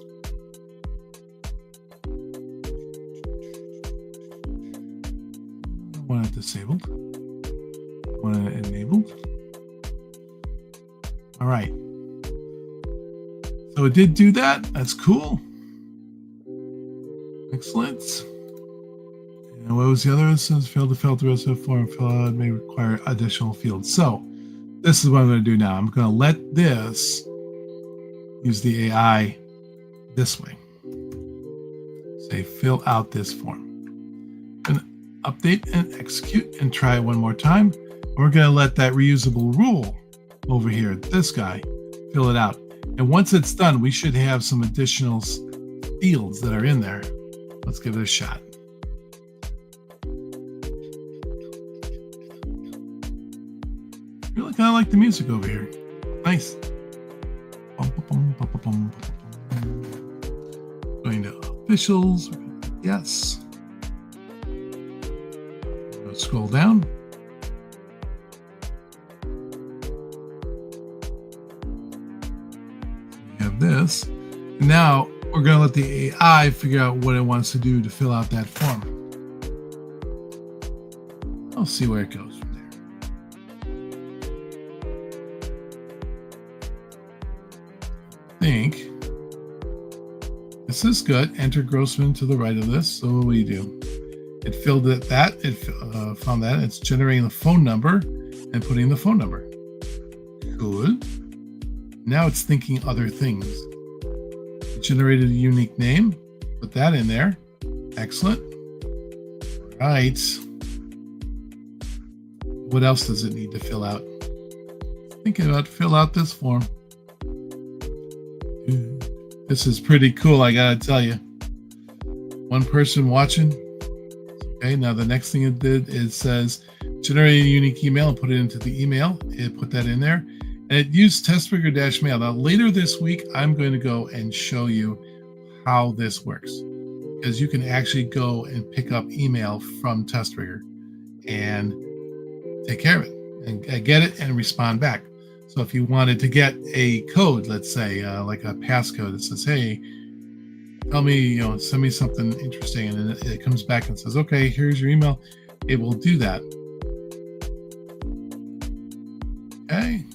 One disabled, one enabled. All right. So it did do that. That's cool. Excellent. And what was the other? It says failed to fill the rest of the form. Fill out may require additional fields. So this is what I'm going to do now. I'm going to let this use the AI this way. Say fill out this form. And update and execute and try it one more time. We're going to let that reusable rule over here, this guy, fill it out. And once it's done, we should have some additional fields that are in there. Let's give it a shot. Really kind of like the music over here. Nice. Going to officials. Yes. Let's scroll down. We have this. Now we're going to let the AI figure out what it wants to do to fill out that form. I'll see where it goes from there. I think this is good. Enter Grossman to the right of this. So what do we do? It filled it that. It found that. It's generating the phone number and putting the phone number. Good. Now it's thinking other things. It generated a unique name. Put that in there. Excellent. All right. What else does it need to fill out? Thinking about fill out this form. This is pretty cool, I gotta tell you. One person watching. Okay, now the next thing it did is says generate a unique email and put it into the email. It put that in there. And it used testRigor-mail. Now later this week, I'm going to go and show you how this works. Because you can actually go and pick up email from testRigor and take care of it and get it and respond back. So if you wanted to get a code, let's say like a passcode that says, hey, tell me, send me something interesting. And then it comes back and says, okay, here's your email. It will do that. Okay.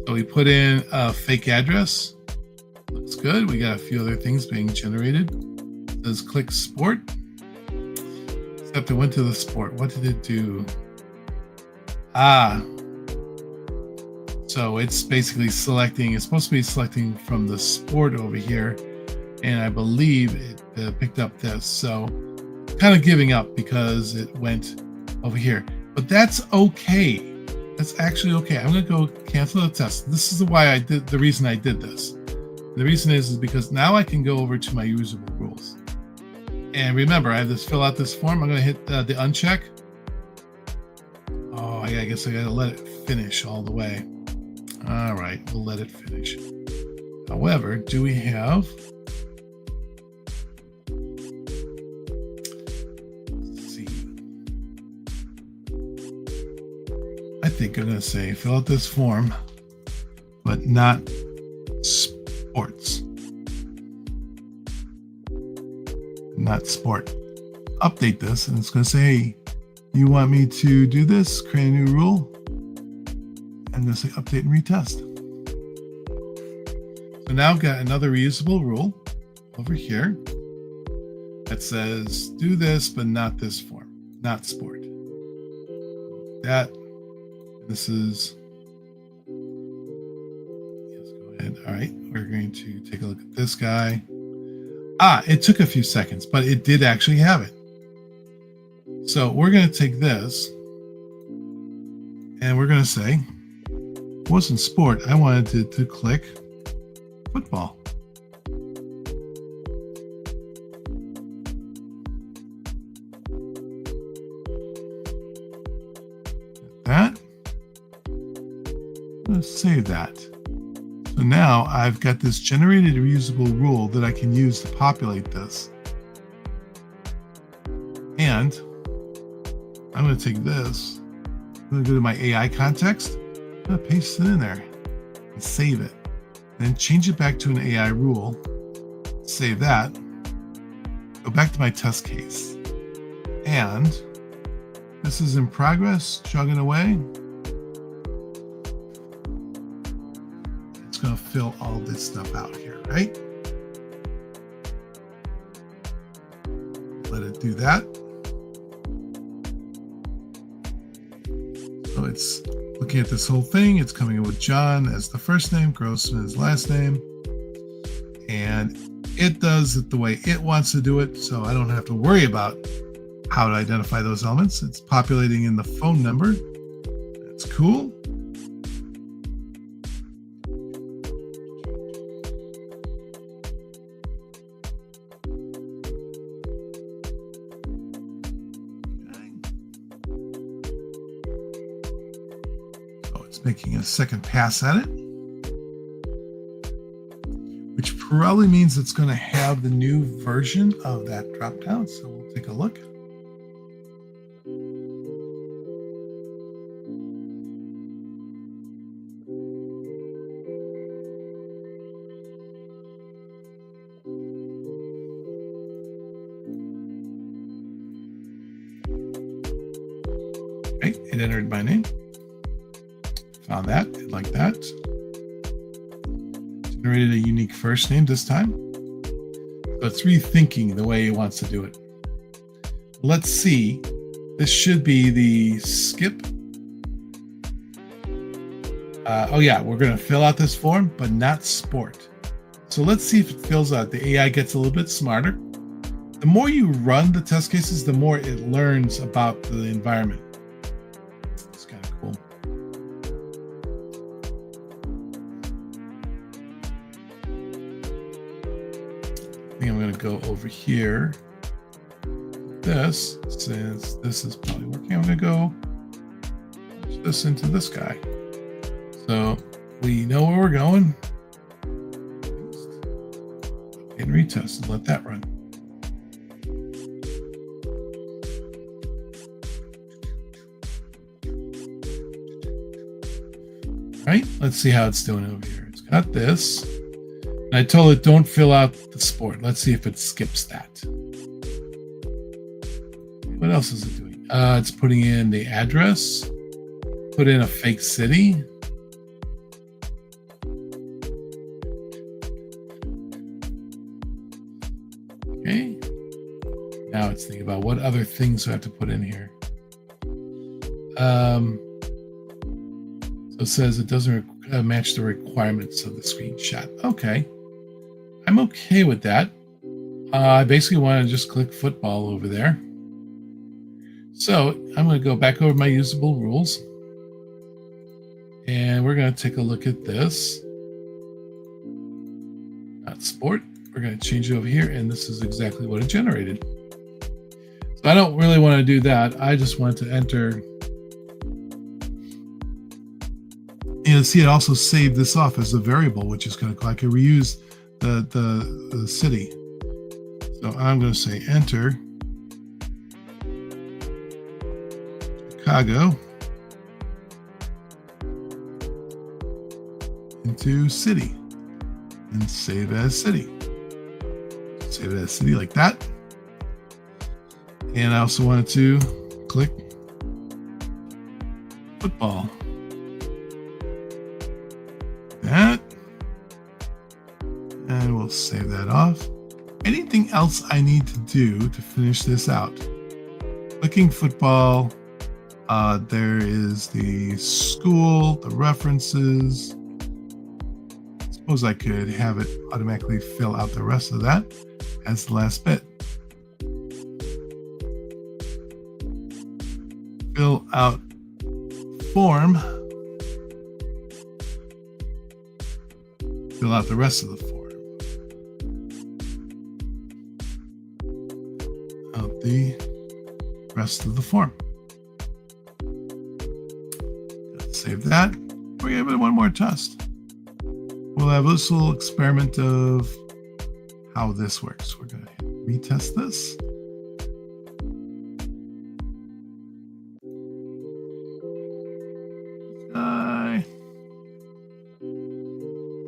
So we put in a fake address. Looks good. We got a few other things being generated. It says click sport. Except it went to the sport. What did it do? So it's basically selecting, it's supposed to be selecting from the sport over here. And I believe it picked up this. So kind of giving up because it went over here. But that's okay. That's actually okay. I'm going to go cancel the test. This is the reason I did this. The reason is because now I can go over to my usable rules. And remember, I have this fill out this form. I'm going to hit the uncheck. Oh, I guess I got to let it finish all the way. All right, we'll let it finish. However, do we have... Let's see. I think I'm going to say fill out this form, but not sports. Not sport. Update this, and it's going to say, hey, you want me to do this? Create a new rule. I'm going to say update and retest. So now I've got another reusable rule over here. that says do this, but not this form, not sport. That, this is, yes, go ahead. All right, we're going to take a look at this guy. It took a few seconds, but it did actually have it. So we're going to take this and we're going to say, it wasn't sport. I wanted to click football. That. Let's save that. So now I've got this generated reusable rule that I can use to populate this. And I'm going to take this. I'm going to go to my AI context. I'm going to paste it in there and save it. Then change it back to an AI rule. Save that. Go back to my test case. And this is in progress, chugging away. It's going to fill all this stuff out here, right? Let it do that. So it's looking at this whole thing. It's coming in with John as the first name, Grossman as last name. And it does it the way it wants to do it. So I don't have to worry about how to identify those elements. It's populating in the phone number. That's cool. So it's making a second pass at it, which probably means it's going to have the new version of that drop down. So we'll take a look. Okay, it entered my name. Found that, it liked that. Generated a unique first name this time. So it's rethinking the way it wants to do it. Let's see. This should be the skip. Oh yeah, we're going to fill out this form, but not sport. So let's see if it fills out. The AI gets a little bit smarter. The more you run the test cases, the more it learns about the environment. It's kind of cool. I think I'm going to go over here. This, since this is probably working, I'm going to go push this into this guy. So we know where we're going. And retest and let that run. All right, let's see how it's doing over here. It's got this. And I told it don't fill out the sport. Let's see if it skips that. What else is it doing? It's putting in the address. Put in a fake city. Okay. Now it's thinking about what other things do I have to put in here. So it says it doesn't match the requirements of the screenshot. Okay. I'm okay with that. I basically want to just click football over there. So I'm going to go back over my usable rules. And we're going to take a look at this. Not sport. We're going to change it over here. And this is exactly what it generated. So I don't really want to do that. I just want to enter. And see, it also saved this off as a variable, which is going to, I can reuse the city. So I'm going to say enter Chicago into city and save as city. Save it as city like that. And I also wanted to click football. That. And we'll save that off. anything else I need to do to finish this out? Clicking football. There is the school, the references. Suppose I could have it automatically fill out the rest of that as the last bit. Fill out form. Fill out the rest of the form. Out the rest of the form. Save that. We're going to give it one more test. We'll have this little experiment of how this works. We're going to retest this.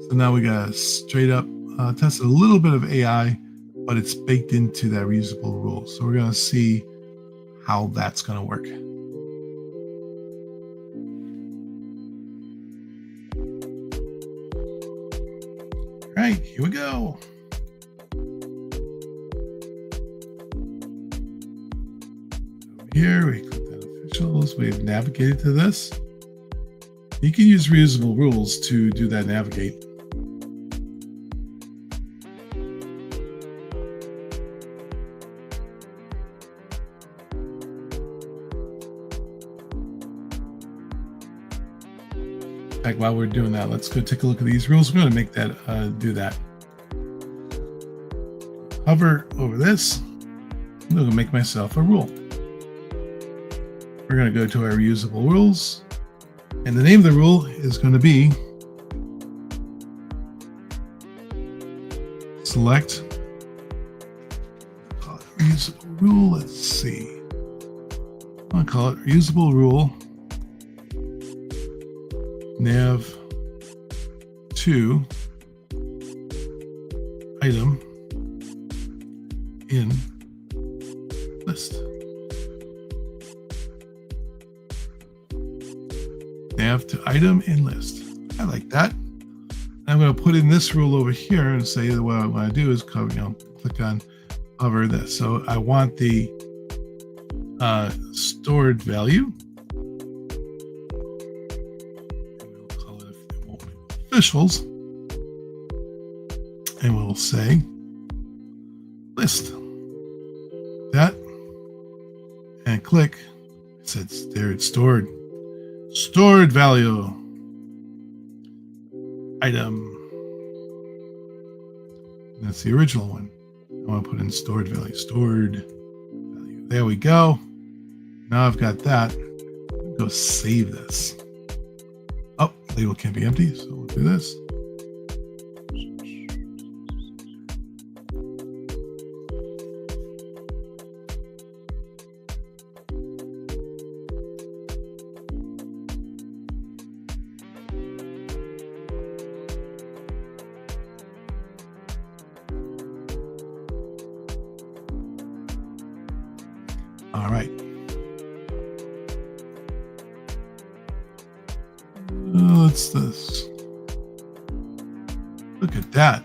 So now we got a straight up test, a little bit of AI, but it's baked into that reusable rule. So we're going to see how that's going to work. All right, here we go. Over here, we click on officials. We've navigated to this. You can use reusable rules to do that navigate. In fact, while we're doing that, let's go take a look at these rules. We're going to make that do that. Hover over this. I'm going to make myself a rule. We're going to go to our reusable rules, and the name of the rule is going to be select reusable rule. Let's see. I'm going to call it reusable rule. Nav to item in list. Nav to item in list. I like that. I'm going to put in this rule over here and say that what I want to do is click on hover this. So I want the stored value. Officials, and we'll say list that and click. It says there it's stored value item. That's the original one. I want to put in stored value. There we go. Now I've got that. Go save this. Oh, label can't be empty, so we'll do this. All right. What's this? Look at that.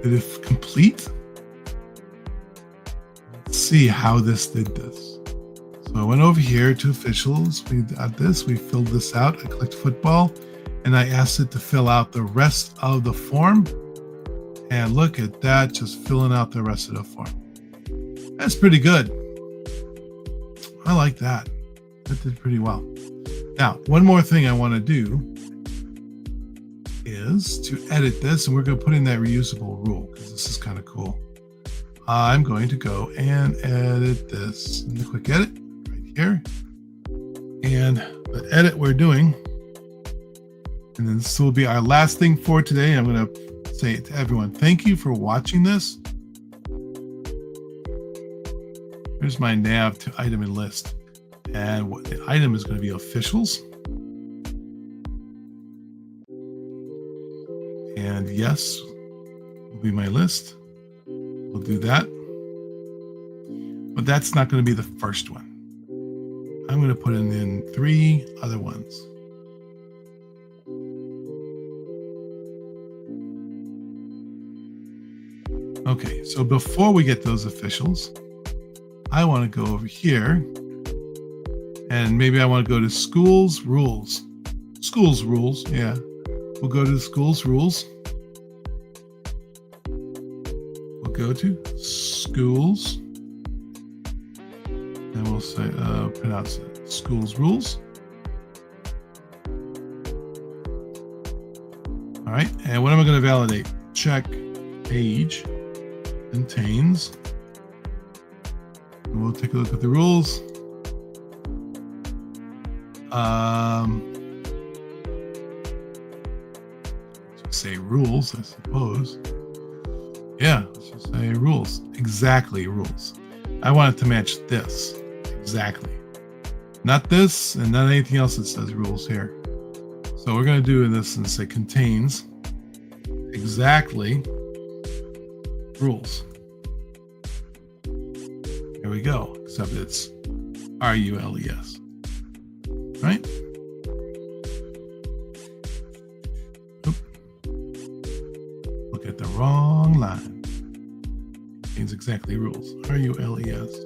Did it complete? Let's see how this did this. So I went over here to officials. We got this. We filled this out. I clicked football, and I asked it to fill out the rest of the form. And look at that, just filling out the rest of the form. That's pretty good. I like that. That did pretty well. Now, one more thing I want to do is to edit this, and we're going to put in that reusable rule because this is kind of cool. I'm going to go and edit this in the quick edit right here. And the edit we're doing, and then this will be our last thing for today. I'm going to say to everyone, thank you for watching this. Here's my nav to item and list. And what the item is going to be officials. And yes, will be my list. We'll do that. But that's not going to be the first one. I'm going to put in 3 other ones. Okay, so before we get those officials, I want to go over here and maybe I want to go to schools rules. Schools rules, yeah. We'll go to the schools rules. We'll go to schools and we'll say, pronounce it, schools rules. All right, and what am I going to validate? Check page contains. And we'll take a look at the rules. Let's say rules, I suppose. Yeah, let's just say rules. Exactly rules. I want it to match this. Exactly. Not this and not anything else that says rules here. So we're going to do this and say contains exactly rules. There we go, except it's RULES. Right? Oop. Look at the wrong line. Contains exactly rules. RULES.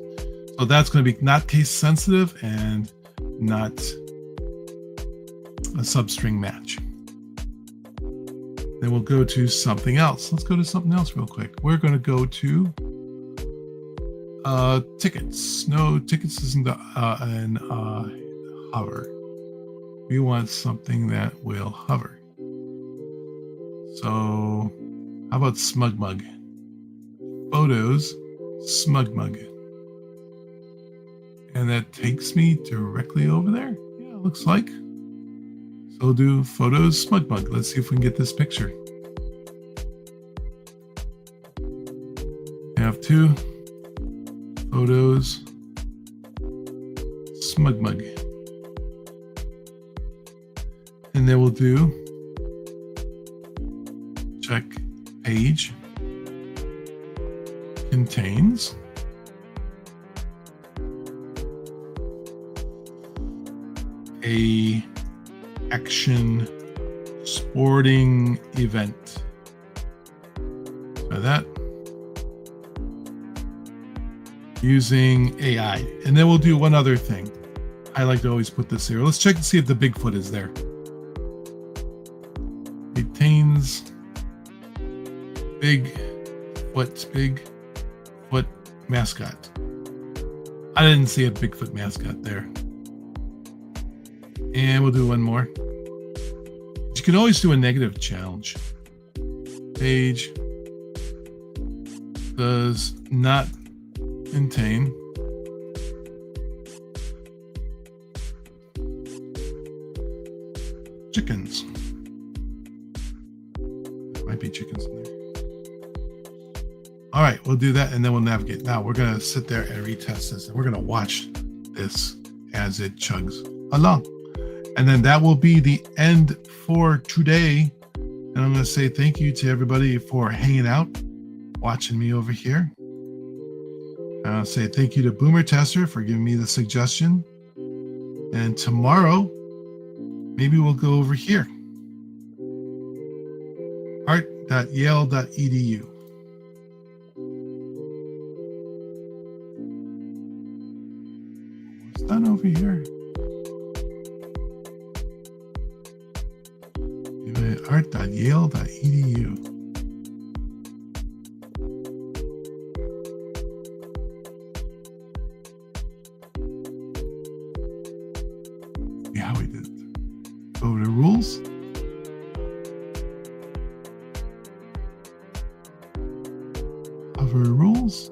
So that's going to be not case sensitive and not a substring match. Then we'll go to something else. Let's go to something else real quick. We're going to go to tickets. No, tickets isn't an hover. We want something that will hover. So how about SmugMug? Photos, SmugMug. And that takes me directly over there. Yeah, it looks like. So we'll do photos, SmugMug. Let's see if we can get this picture. We have two photos, SmugMug. And then we'll do check page contains a action sporting event. So that using AI. And then we'll do one other thing. I like to always put this here. Let's check to see if the Bigfoot is there. Contains Bigfoot mascot. I didn't see a Bigfoot mascot there. And we'll do one more. You can always do a negative challenge. Page does not contain chickens. There might be chickens in there. All right, we'll do that and then we'll navigate. Now we're going to sit there and retest this and we're going to watch this as it chugs along. And then that will be the end for today. And I'm going to say thank you to everybody for hanging out, watching me over here. I'll say thank you to Boomer Tester for giving me the suggestion. And tomorrow, maybe we'll go over here. art.yale.edu. What's done over here? art.yale.edu. Yeah, we did. Go to rules. Cover rules.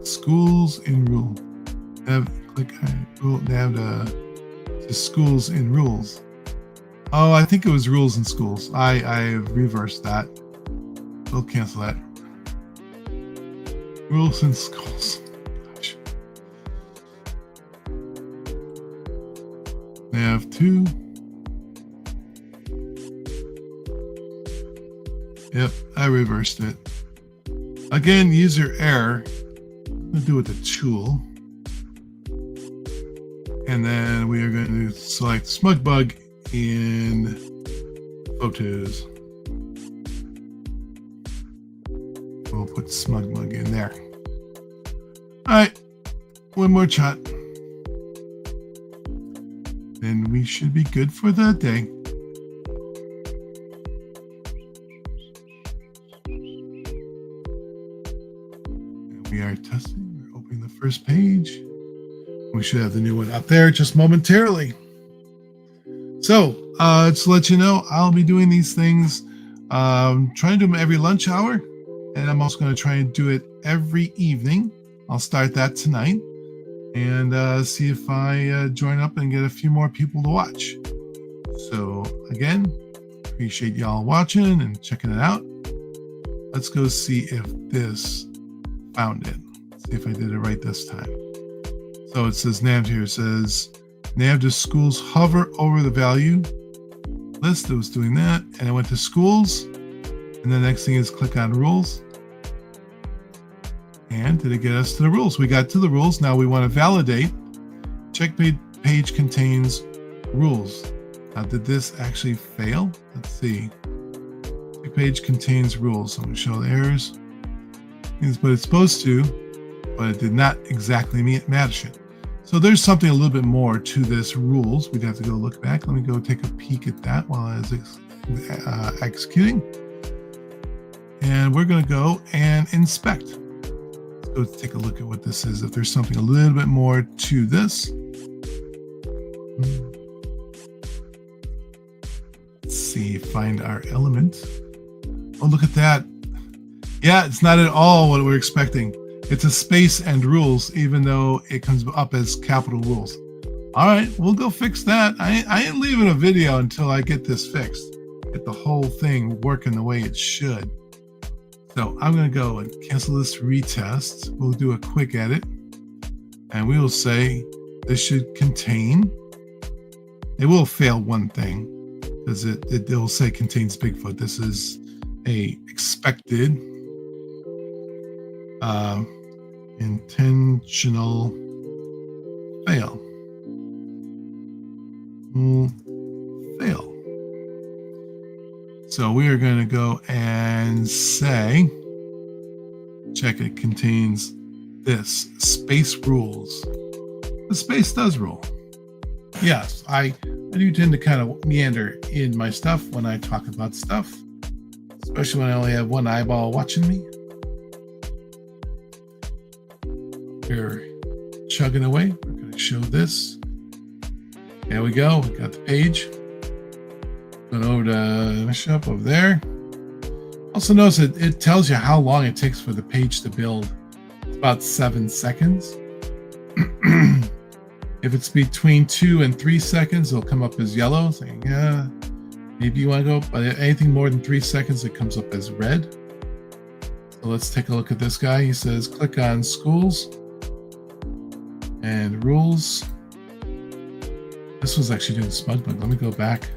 Schools in rule. Click nav to schools in rules. Oh, I think it was rules in schools. I reversed that. We'll cancel that. Rules in schools. Gosh. Nav 2. Yep, I reversed it. Again, user error. I'm going to do it with the tool. And then we are going to select smug bug in photos. We'll put smug bug in there. All right, one more shot. Then we should be good for the day. And we are testing. We're opening the first page. We should have the new one up there just momentarily. So to let you know, I'll be doing these things, trying to do them every lunch hour. And I'm also going to try and do it every evening. I'll start that tonight and see if I join up and get a few more people to watch. So again, appreciate y'all watching and checking it out. Let's go see if this found it. See if I did it right this time. So it says nav here. It says nav to schools hover over the value list. It was doing that. And I went to schools. And the next thing is click on rules. And did it get us to the rules? We got to the rules. Now we want to validate. Check page contains rules. Now, did this actually fail? Let's see. Check page contains rules. I'm going to show the errors. It's what it's supposed to, but it did not exactly match it. So there's something a little bit more to this rules. We'd have to go look back. Let me go take a peek at that while I was executing. And we're going to go and inspect. Let's go take a look at what this is. If there's something a little bit more to this. Let's see, find our element. Oh, look at that. Yeah, it's not at all what we're expecting. It's a space and rules, even though it comes up as capital rules. All right, we'll go fix that. I ain't leaving a video until I get this fixed. Get the whole thing working the way it should. So I'm going to go and cancel this retest. We'll do a quick edit. And we will say this should contain. It will fail one thing because it will say contains Bigfoot. This is a expected intentional fail. Fail. So we are going to go and say, check it contains this space rules. The space does rule. Yes, I do tend to kind of meander in my stuff when I talk about stuff, especially when I only have one eyeball watching me. We're chugging away. We're going to show this. There we go. We got the page. Going over to shop over there. Also notice it tells you how long it takes for the page to build. It's about 7 seconds. If it's between 2 and 3 seconds, it'll come up as yellow, saying, yeah, maybe you want to go. But anything more than 3 seconds, it comes up as red. So let's take a look at this guy. He says, click on schools and rules. This was actually doing SmugBug. Let me go back.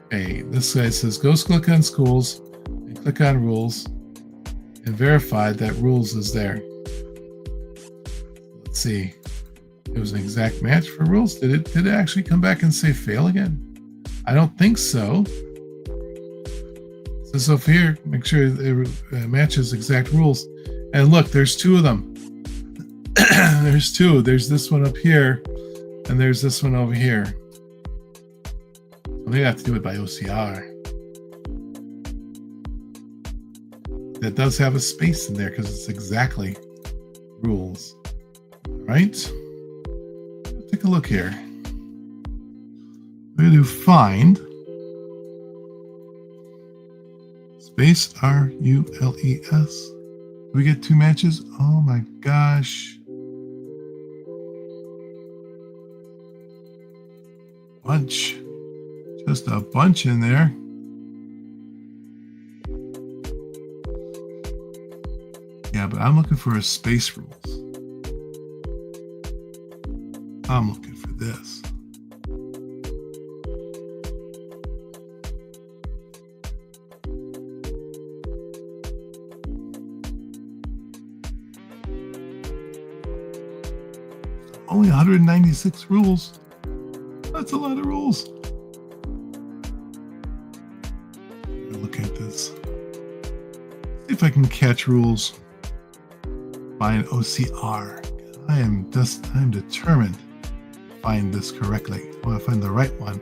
Okay, this guy says, go click on schools and click on rules and verify that rules is there. Let's see. It was an exact match for rules. Did it actually come back and say fail again? I don't think so. So over here, make sure it matches exact rules. And look, there's 2 of them. There's 2. There's this one up here, and there's this one over here. They have to do it by OCR. That does have a space in there because it's exactly rules. All right. Take a look here. We're going to do find space RULES. We get 2 matches. Oh my gosh. Bunch. Just a bunch in there. Yeah, but I'm looking for a space rules. I'm looking for this. Only 196 rules. That's a lot of rules. Look at this. See if I can catch rules by an OCR. I'm determined to find this correctly. I want to find the right one.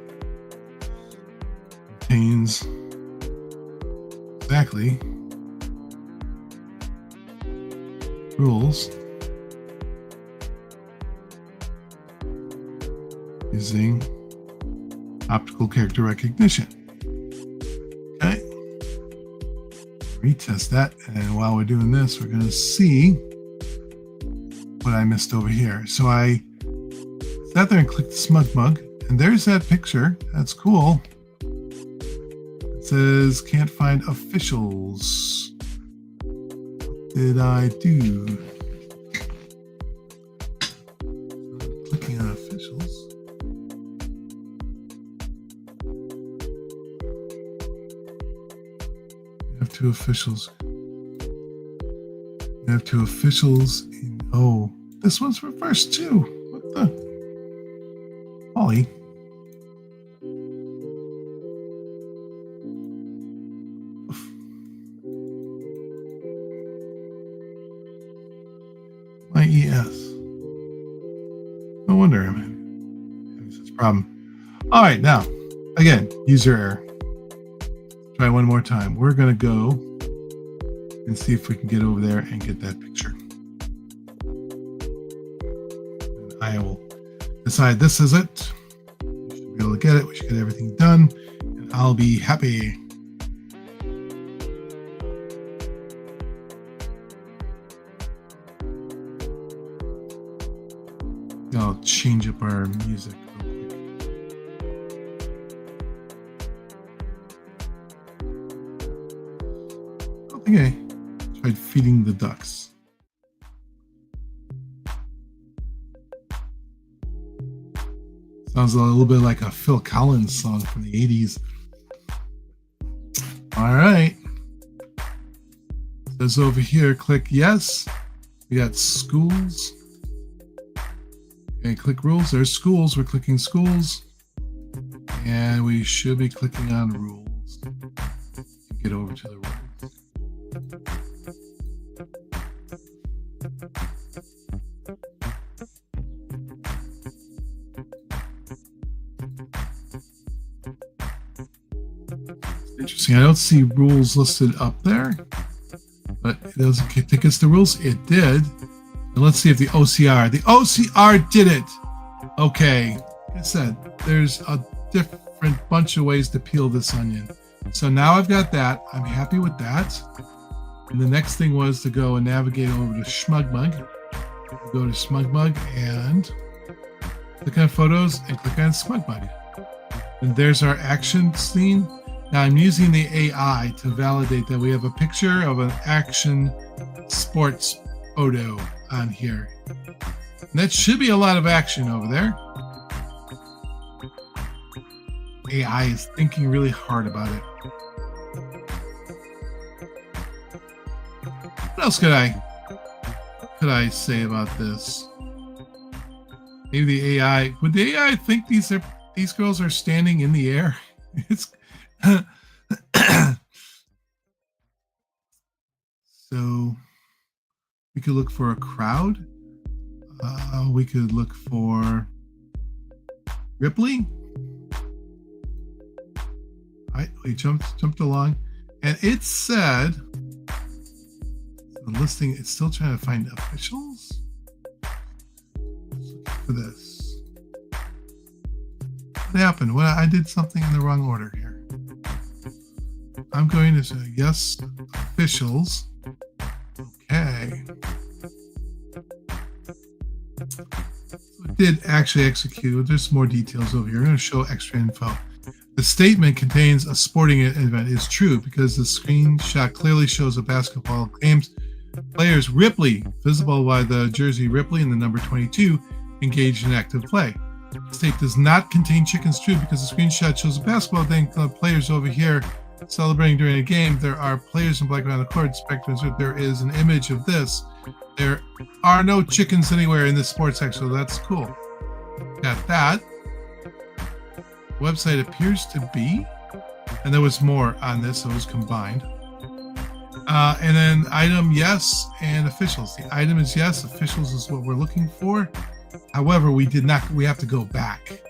Contains exactly rules using optical character recognition. Okay. Retest that, and while we're doing this, we're going to see what I missed over here. So I sat there and clicked Smug Mug, and there's that picture. That's cool. It says can't find officials. What did I do? Clicking on officials. We have two officials. We have two officials in, oh, this one's reversed too. What the? Ollie. My ES. No wonder I'm having such a problem. All right, now, again, user error. Try one more time. We're going to go and see if we can get over there and get that picture. And I will decide this is it. We should be able to get it. We should get everything done. And I'll be happy. I'll change up our music real quick. I think I tried feeding the ducks. Sounds a little bit like a Phil Collins song from the 80s. All right. It says over here, click yes. We got schools. Okay, click rules. There's schools. We're clicking schools. And we should be clicking on rules. Get over to the rules. Interesting. I don't see rules listed up there, but it doesn't take us to rules. It did. And let's see if the OCR did it. Okay. Like I said, there's a different bunch of ways to peel this onion. So now I've got that. I'm happy with that. And the next thing was to go and navigate over to SmugMug. Go to SmugMug and click on photos and click on SmugMug. And there's our action scene. Now I'm using the AI to validate that we have a picture of an action sports photo on here. And that should be a lot of action over there. AI is thinking really hard about it. What else could I say about this? Maybe the AI, would the AI think these girls are standing in the air? It's so we could look for a crowd. We could look for Ripley. We jumped along, and it said the listing. It's still trying to find officials. Let's look for this. What happened? Well, I did something in the wrong order here. I'm going to say yes, officials. Okay. So it did actually execute. There's more details over here. I'm going to show extra info. The statement contains a sporting event is true because the screenshot clearly shows a basketball games. Players Ripley, visible by the jersey Ripley and the number 22, engaged in active play. The state does not contain chicken stew because the screenshot shows a basketball thing. Players over here celebrating during a game. There are players in black around the court. Spectators. There is an image of this. There are no chickens anywhere in this sports section, so that's cool. Got that. Website appears to be, and there was more on this, so it was combined. And then item yes and officials. The item is yes, officials is what we're looking for. However, we have to go back.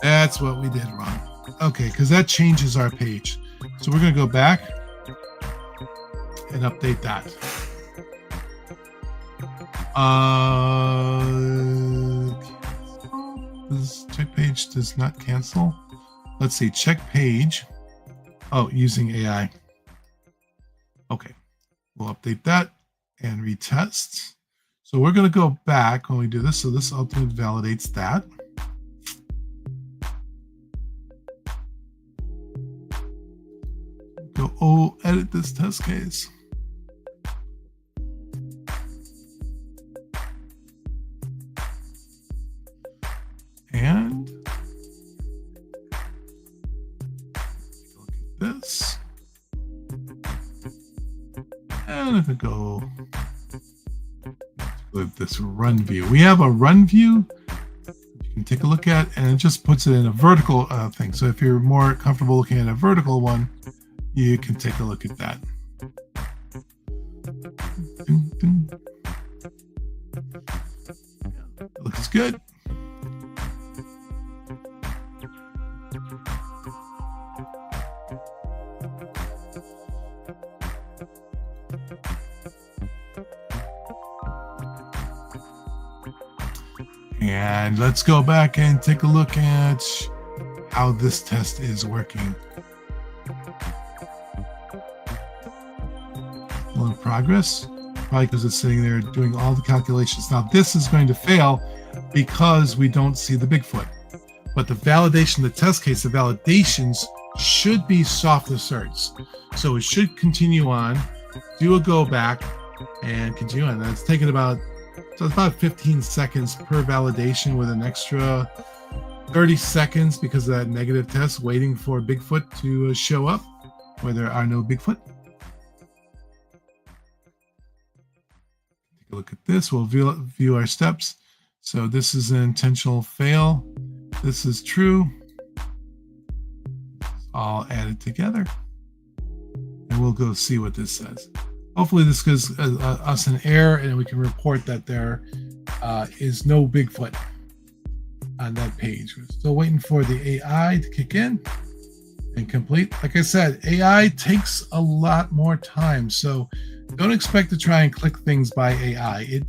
That's what we did wrong. Okay, because that changes our page. So we're going to go back and update that. This check page does not cancel. Let's see, check page. Oh, using AI. Okay, we'll update that and retest. So we're going to go back when we do this. So this ultimately validates that. Go edit this test case. And look at this. And if we go with this run view, we have a run view you can take a look at, and it just puts it in a vertical thing. So if you're more comfortable looking at a vertical one, you can take a look at that. It looks good. And let's go back and take a look at how this test is working. Still in progress, probably because it's sitting there doing all the calculations. Now this is going to fail because we don't see the Bigfoot. But the validation, the test case, the validations should be soft asserts. So it should continue on, do a go back, and continue on. That's taken about, so it's about 15 seconds per validation with an extra 30 seconds because of that negative test waiting for Bigfoot to show up where there are no Bigfoot. Take a look at this. We'll view our steps. So this is an intentional fail. This is true. All added together. And we'll go see what this says. Hopefully this gives us an error and we can report that there is no Bigfoot on that page. We're still waiting for the AI to kick in and complete. Like I said, AI takes a lot more time, so don't expect to try and click things by AI. It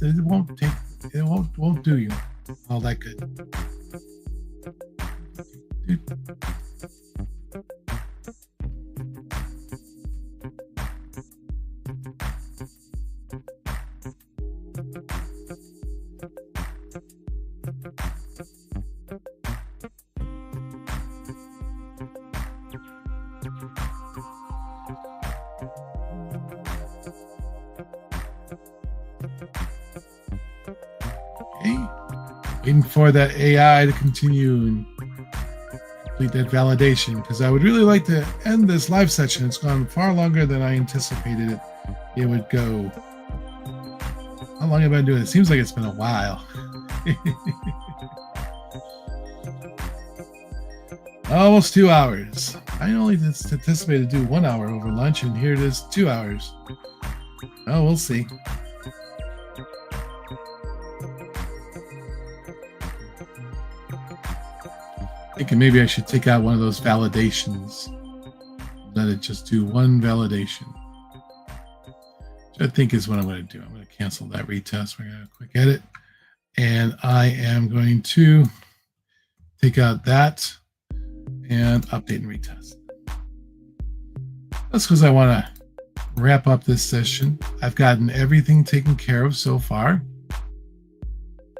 won't do you all that good. Waiting for that AI to continue and complete that validation, because I would really like to end this live session. It's gone far longer than I anticipated it would go. How long have I been doing it? It seems like it's been a while. Almost 2 hours. I only anticipated to do 1 hour over lunch, and here it is 2 hours. Oh, we'll see. Thinking maybe I should take out one of those validations. Let it just do one validation. Which I think is what I'm going to do. I'm going to cancel that retest. We're going to quick edit. And I am going to take out that and update and retest. That's because I want to wrap up this session. I've gotten everything taken care of so far.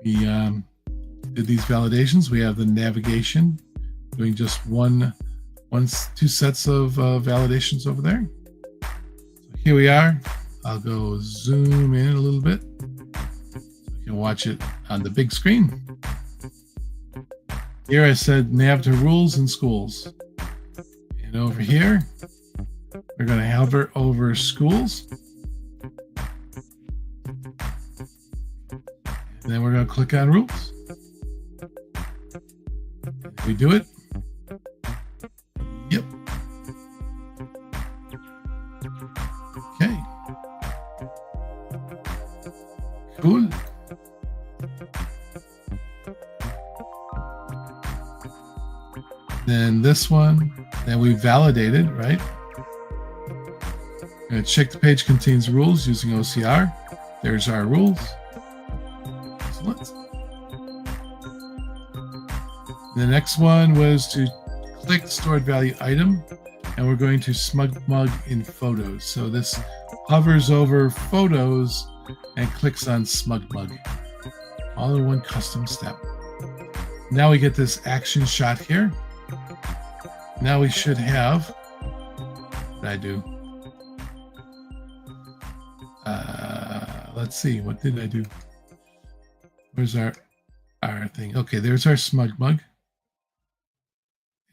We did these validations. We have the navigation, doing just two sets of validations over there. So here we are. I'll go zoom in a little bit so you can watch it on the big screen. Here I said nav to rules and schools. And over here, we're going to hover over schools. Then we're going to click on rules. We do it. Yep. Okay. Cool. Then this one, then we validated, right? I'm going to check the page contains rules using OCR. There's our rules. Excellent. The next one was to click stored value item, and we're going to SmugMug in photos. So this hovers over photos and clicks on SmugMug. All in one custom step. Now we get this action shot here. Now we should have, what did I do? Let's see, what did I do? Where's our thing? Okay, there's our SmugMug.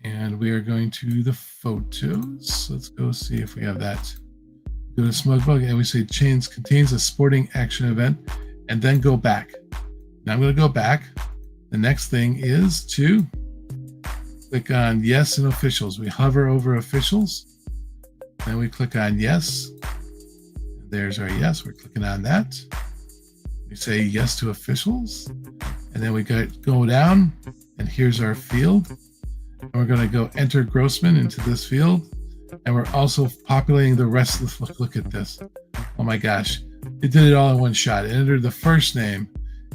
And we are going to the photos. Let's go see if we have that. Go to SmugMug and we say change contains a sporting action event, and then go back. Now I'm going to go back. The next thing is to click on yes and officials. We hover over officials. Then we click on yes. There's our yes. We're clicking on that. We say yes to officials. And then we go down, and here's our field. And we're going to go enter Grossman into this field. And we're also populating the rest of the, look at this. Oh my gosh. It did it all in one shot. It entered the first name,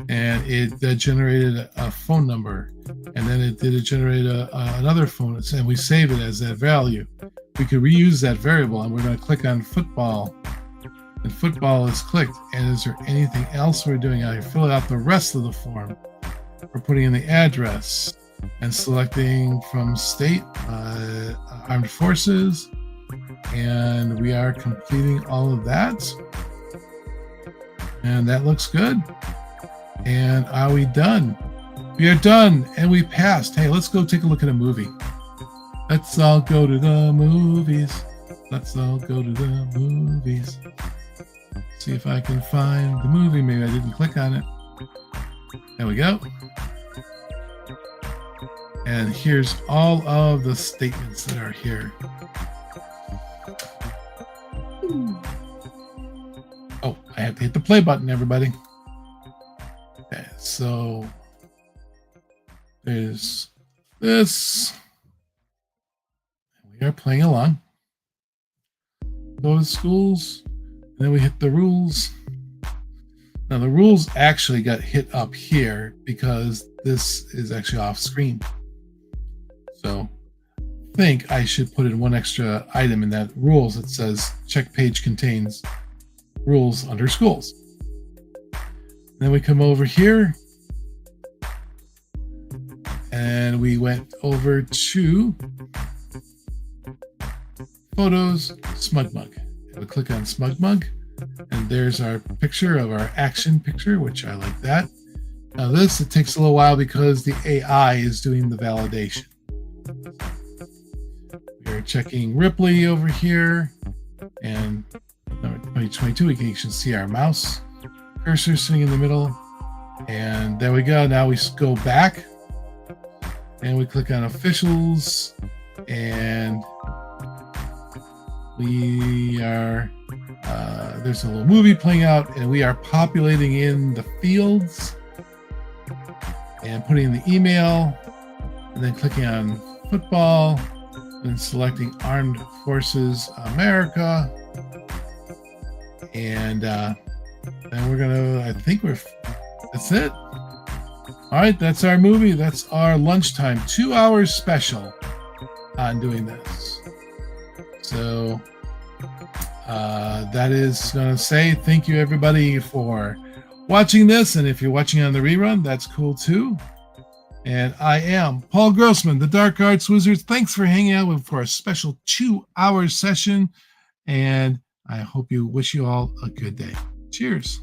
and it generated a phone number. And then it generate another phone, and we save it as that value. We could reuse that variable, and we're going to click on football. And football is clicked. And is there anything else we're doing out here? Fill out the rest of the form. We're putting in the address and selecting from state, armed forces, and we are completing all of that. And that looks good. And are we done? We are done, and we passed. Hey, let's go take a look at a movie. Let's all go to the movies. Let's all go to the movies. See if I can find the movie. Maybe I didn't click on it. There we go. And here's all of the statements that are here. Oh, I have to hit the play button, everybody. Okay, so there's this. We are playing along. Go to schools, and then we hit the rules. Now the rules actually got hit up here because this is actually off screen. So I think I should put in one extra item in that rules. It says check page contains rules under schools. Then we come over here and we went over to photos, SmugMug. We click on SmugMug, and there's our picture of our action picture, which I like that. Now this, it takes a little while because the AI is doing the validation. We're checking Ripley over here, and number 2022, we can see our mouse cursor sitting in the middle, and there we go. Now we go back and we click on officials, and we are there's a little movie playing out, and we are populating in the fields and putting in the email, and then clicking on football and selecting Armed Forces America, and we're gonna, I think that's it. All right, that's our movie. That's our lunchtime 2 hours special on doing this. So that is going to say thank you everybody for watching this, and if you're watching on the rerun, that's cool too. And I am Paul Grossman, the Dark Arts Wizard. Thanks for hanging out with for a special 2 hour session, and I hope wish you all a good day. Cheers.